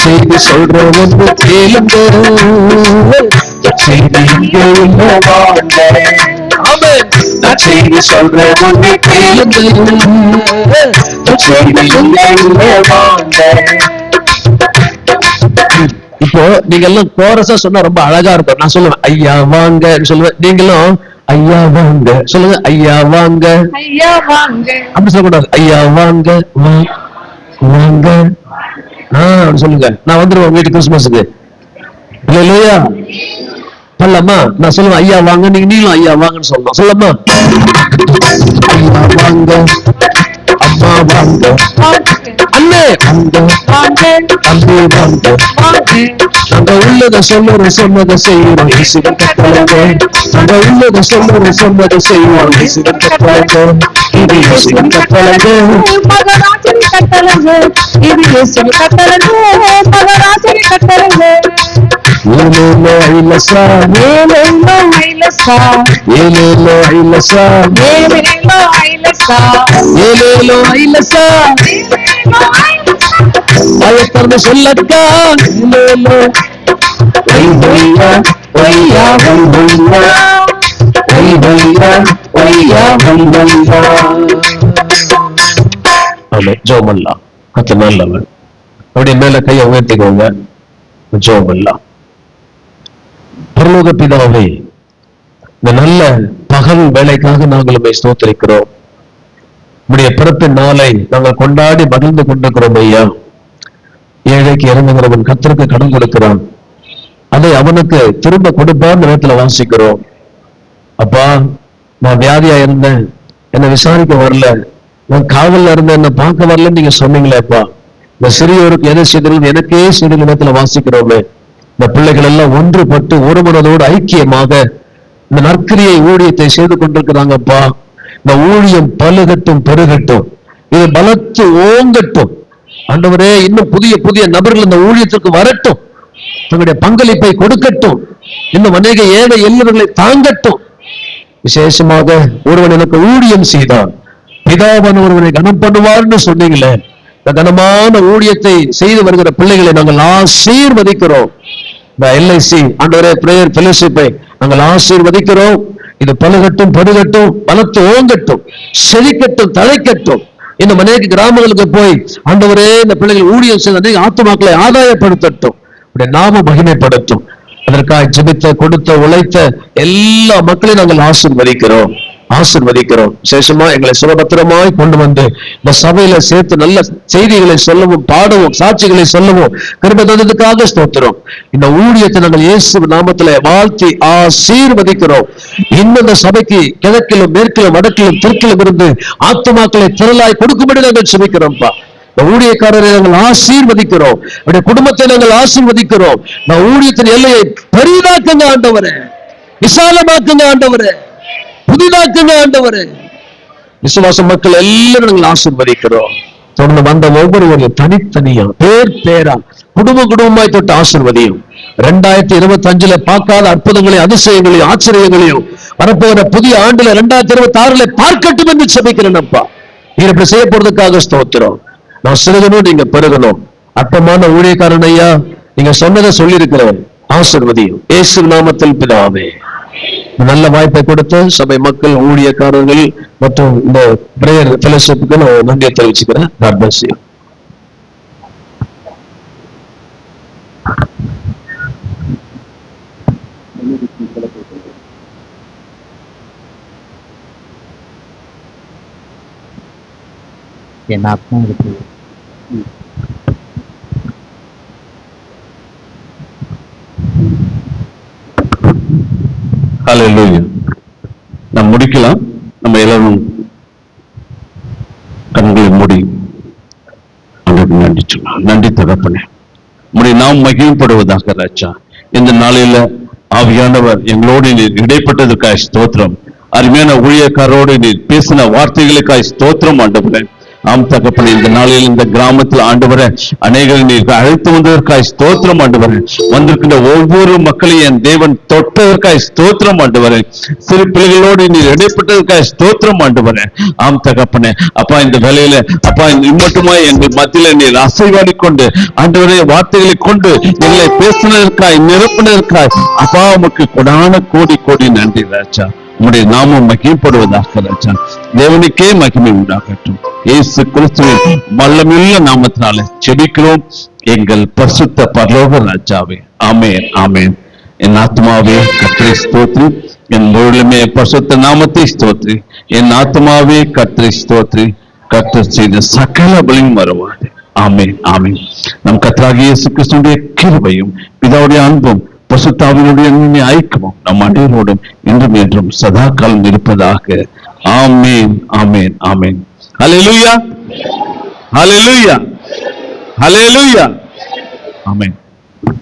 செய்தி சொல்றோம் வந்து கேளுங்க, செய்தி இங்கே இல்லவாங்க. நான் செய்தி சொல்றேன் வந்து கேளுங்க, செய்தி இங்கே இல்லவாங்க. இப்போ நீங்க எல்லாம் கோரஸா சொன்னா ரொம்ப அழகா இருக்கும். நான் சொல்லுவேன் ஐயா வாங்க சொல்லுவேன், நீங்களும் ஐயா வாங்க சொல்லுங்க. ஐயா வாங்க, ஐயா வாங்க அப்படி சொல்லக்கூடாது. ஐயா வாங்க வாங்க சொல்லுங்க. நான் வந்துருவேன் வீட்டு கிறிஸ்துமஸுக்கு. இல்லையா சொல்லலாமா? நான் சொல்லுவேன் ஐயா வாங்க, நீங்களும் ஐயா வாங்கன்னு சொல்லலாம். சொல்லலாமா? ஐயா வாங்க, அம்மா வாங்க, அண்ணே வாங்க, தம்பி வாங்க. நாங்க உள்ளத சொல்லுறோம், சொன்னதை செய்யறோம், இயேசுவின் கட்டளைங்க. நாங்க உள்ளத சொல்லுறோம், சொன்னதை செய்வோம், இயேசுவின் கட்டளைங்க. இது இயேசுவின் கட்டளைங்க, மகராஜன் கட்டளைங்க. இது இயேசுவின் கட்டளைங்க, மகராஜன் கட்டளைங்க. ஏலேலோ ஐலசா, ஏலேலோ ஐலசா, ஏலேலோ ஐலசா, ஏலேலோ ஐலசா, ஏலேலோ ஐலசா, பயத்தர்ந்து சொல்லக்கா. ஏலேலோ ஒய்யா ஒய்யா ஒய்யா ஒய்யா ஒய்யா ஒய்யா. ஆமே, ஜோமல்லா கத்த நல்லவன். அப்படியே மேல கையை உயர்த்திக்கோங்க, ஜோமல்லா. பரலோக பிதாவே, இந்த நல்ல பகல் வேலைக்காக நாங்கள் உம்மை ஸ்தோத்திரிக்கிறோம். உம்முடைய பிறப்பின் நாளை நாங்கள் கொண்டாடி மகிழ்ந்து கொண்டிருக்கிறோம் ஐயா. ஏழைக்கு இறங்குகிறவன் கர்த்தருக்கு கடன் கொடுக்கிறான், அதை அவனுக்கு திரும்ப கொடுப்பான்னு நேரத்துல வாசிக்கிறோம். அப்பா, நான் வியாதியா இருந்தேன், என்னை விசாரிக்க வரல, நான் காவல்ல இருந்தேன், என்ன பார்க்க வரலன்னு நீங்க சொன்னீங்களேப்பா. இந்த சிறியோருக்கு எதை செய்தீர்கள் எனக்கே செய்த நேரத்துல வாசிக்கிறோமே. இந்த பிள்ளைகள் எல்லாம் ஒன்றுபட்டு ஒரு மனதோடு ஐக்கியமாக இந்த நற்கிரியை ஊழியத்தை செய்து கொண்டிருக்கிறாங்கப்பா. இந்த ஊழியம் பலுகட்டும் பெருகட்டும், இது பலத்து ஓங்கட்டும் ஆண்டவரே. இன்னும் புதிய புதிய நபர்கள் இந்த ஊழியத்திற்கு வரட்டும், தங்களுடைய பங்களிப்பை கொடுக்கட்டும், இன்னும் அநேக ஏழை எல்லவர்களை தாங்கட்டும். விசேஷமாக ஒருவன் எனக்கு ஊழியம் செய்தான், பிதாவன் ஒருவனை கனம் பண்ணுவார்னு சொன்னீங்களே. இந்த கனமான ஊழியத்தை செய்து வருகிற பிள்ளைகளை நாங்கள் ஆசீர்வதிக்கிறோம். இந்த எல்ஐசி ஆண்டவரே பிரேயர் ஃபெலோஷிப்பை நாங்கள் ஆசீர்வதிக்கிறோம். இது பலுகட்டும் படுகட்டும், பலத்து ஓங்கட்டும், செழிக்கட்டும், தழைக்கட்டும். இன்னும் அநேக கிராமங்களுக்கு போய் ஆண்டவரே இந்த பிள்ளைகள் ஊழியம் செய்த அநேக ஆத்துமாக்களை ஆதாயப்படுத்தட்டும், நாம மகிமைப்படுத்தும். அதற்காக ஜெபித்த, கொடுத்த, உழைத்த எல்லா மக்களையும் நாங்கள் ஆசீர்வதிக்கிறோம். விசேஷமா எங்களை சுபபத்திரமாய் கொண்டு வந்து இந்த சபையில சேர்த்து நல்ல செய்திகளை சொல்லவும், பாடவும், சாட்சிகளை சொல்லவும் கிருபை தந்ததுக்காக ஸ்தோத்திரம். இந்த ஊழியத்தை நாங்கள் இயேசு நாமத்திலே வாழ்த்தி ஆசீர்வதிக்கிறோம். இன்னும் இந்த சபைக்கு கிழக்கிலும் மேற்கிலும் வடக்கிலும் தெற்கிலும் இருந்து ஆத்துமாக்களை திரளாய் கொடுக்கும்படி நாங்கள் ஜெபிக்கிறோம்ப்பா. இந்த ஊழியக்காரரை நாங்கள் ஆசீர்வதிக்கிறோம், அவருடைய குடும்பத்தை நாங்கள் ஆசீர்வதிக்கிறோம். இந்த ஊழியத்தின் எல்லையை பெரிதாக்குங்க ஆண்டவரே, விசாலமாக்குங்க ஆண்டவரே, புதிதாக்குங்க ஆண்டவரே. விசுவாச மக்கள் எல்லாரும் நாங்கள் ஆசீர்வதிக்கிறோம். தொடர்ந்து வந்த ஒவ்வொருவரையும் தனித்தனியா பேர் பேரா குடும்பமாய் தொட்டு ஆசீர்வதியும். 2025 பார்க்காத அற்புதங்களையும் அதிசயங்களையும் ஆச்சரியங்களையும் வரப்போகிற புதிய ஆண்டுல 2026 பார்க்கட்டும் என்று ஜெபிக்கிறேன் அப்பா. நீங்க இப்படி செய்ய போறதுக்காக ஸ்தோத்திரம். நான் சிறுகணும், நீங்க பெருகணும். அற்பமான ஊழியக்காரன் ஐயா, நீங்க சொன்னதை சொல்லி இருக்கிறேன், ஆசீர்வதியும் இயேசு நாமத்தில் பிதாவே. நல்ல வாய்ப்பை கொடுத்து சபை மக்கள், ஊழியக்காரர்கள் மற்றும் இந்த பிரேயர் ஃபெலோஷிப்புக்கு நான் நன்றியை தெரிவிச்சுக்கிறேன். God bless you.
என் ஆத்மா இருக்கு.
ஹல்லேலூயா. நாம் முடிக்கலாம். நம்ம எல்லாரும் கண்களை மூடி அவருக்கு நன்றி சொல்லலாம். நன்றி தகப்பனே, நாம் மகிழ்ப்படுவதாக ராஜா. இந்த நாளில ஆவியானவர் எங்களோடு நீர் இடைப்பட்டதற்காக ஸ்தோத்திரம். அருமையான ஊழியக்காரோடு நீர் பேசின வார்த்தைகளுக்காக ஸ்தோத்திரம் ஆண்டவரே. ஆம் தகப்பனே, இந்த நாளில் இந்த கிராமத்தில் ஆண்டவரே அநேகரை நீர் அழைத்து வந்ததற்காய் ஸ்தோத்திரம் ஆண்டவரே. வந்திருக்கின்ற ஒவ்வொரு மக்களையும் என் தேவன் தொட்டதற்காய் ஸ்தோத்திரம் ஆண்டவரே. சிறு பிள்ளைகளோடு நீர் இடைப்பட்டதற்காய் ஸ்தோத்திரம் ஆண்டவரே. ஆம் தகப்பனே, அப்பா இந்த வேலையில அப்பா இம்மட்டுமா எங்கள் மத்தியில நீர் அசைவாடி கொண்டு ஆண்டவரே வார்த்தைகளை கொண்டு எங்களை பேசினதற்காய் நிரப்பினதற்காய் அப்பா உமக்கு கொடான கோடி கோடி நன்றி ராஜா. உம்முடைய நாமம் மகிமைப்படுவதாக ராஜா. தேவனுக்கே மகிமை உண்டாகட்டும். இயேசு கிறிஸ்துவின் வல்லமையுள்ள நாமத்தினால ஜெபிக்கிறோம் எங்கள் பரிசுத்த பரலோக ராஜாவே. ஆமென், ஆமென். என் ஆத்மாவே கர்த்தரை ஸ்தோத்திரி, என் முழுமே பரிசுத்த நாமத்தை ஸ்தோத்திரி. என் ஆத்மாவே கர்த்தரை ஸ்தோத்திரி, கர்த்தர் செய்த சகல பலியும் வருவாது. ஆமென், ஆமென். நம் கர்த்தராகிய இயேசு கிறிஸ்துவினுடைய கிருபையும் பிதாவுடைய அன்பும் பரிசுத்தாவினுடைய ஐக்கியமும் நம் அனைவரோடும் இன்றும் என்றும் சதா காலம் இருப்பதாக. ஆமென், ஆமென், ஆமென். ஹல்லேலூயா, ஹல்லேலூயா, ஹல்லேலூயா. ஆமென்.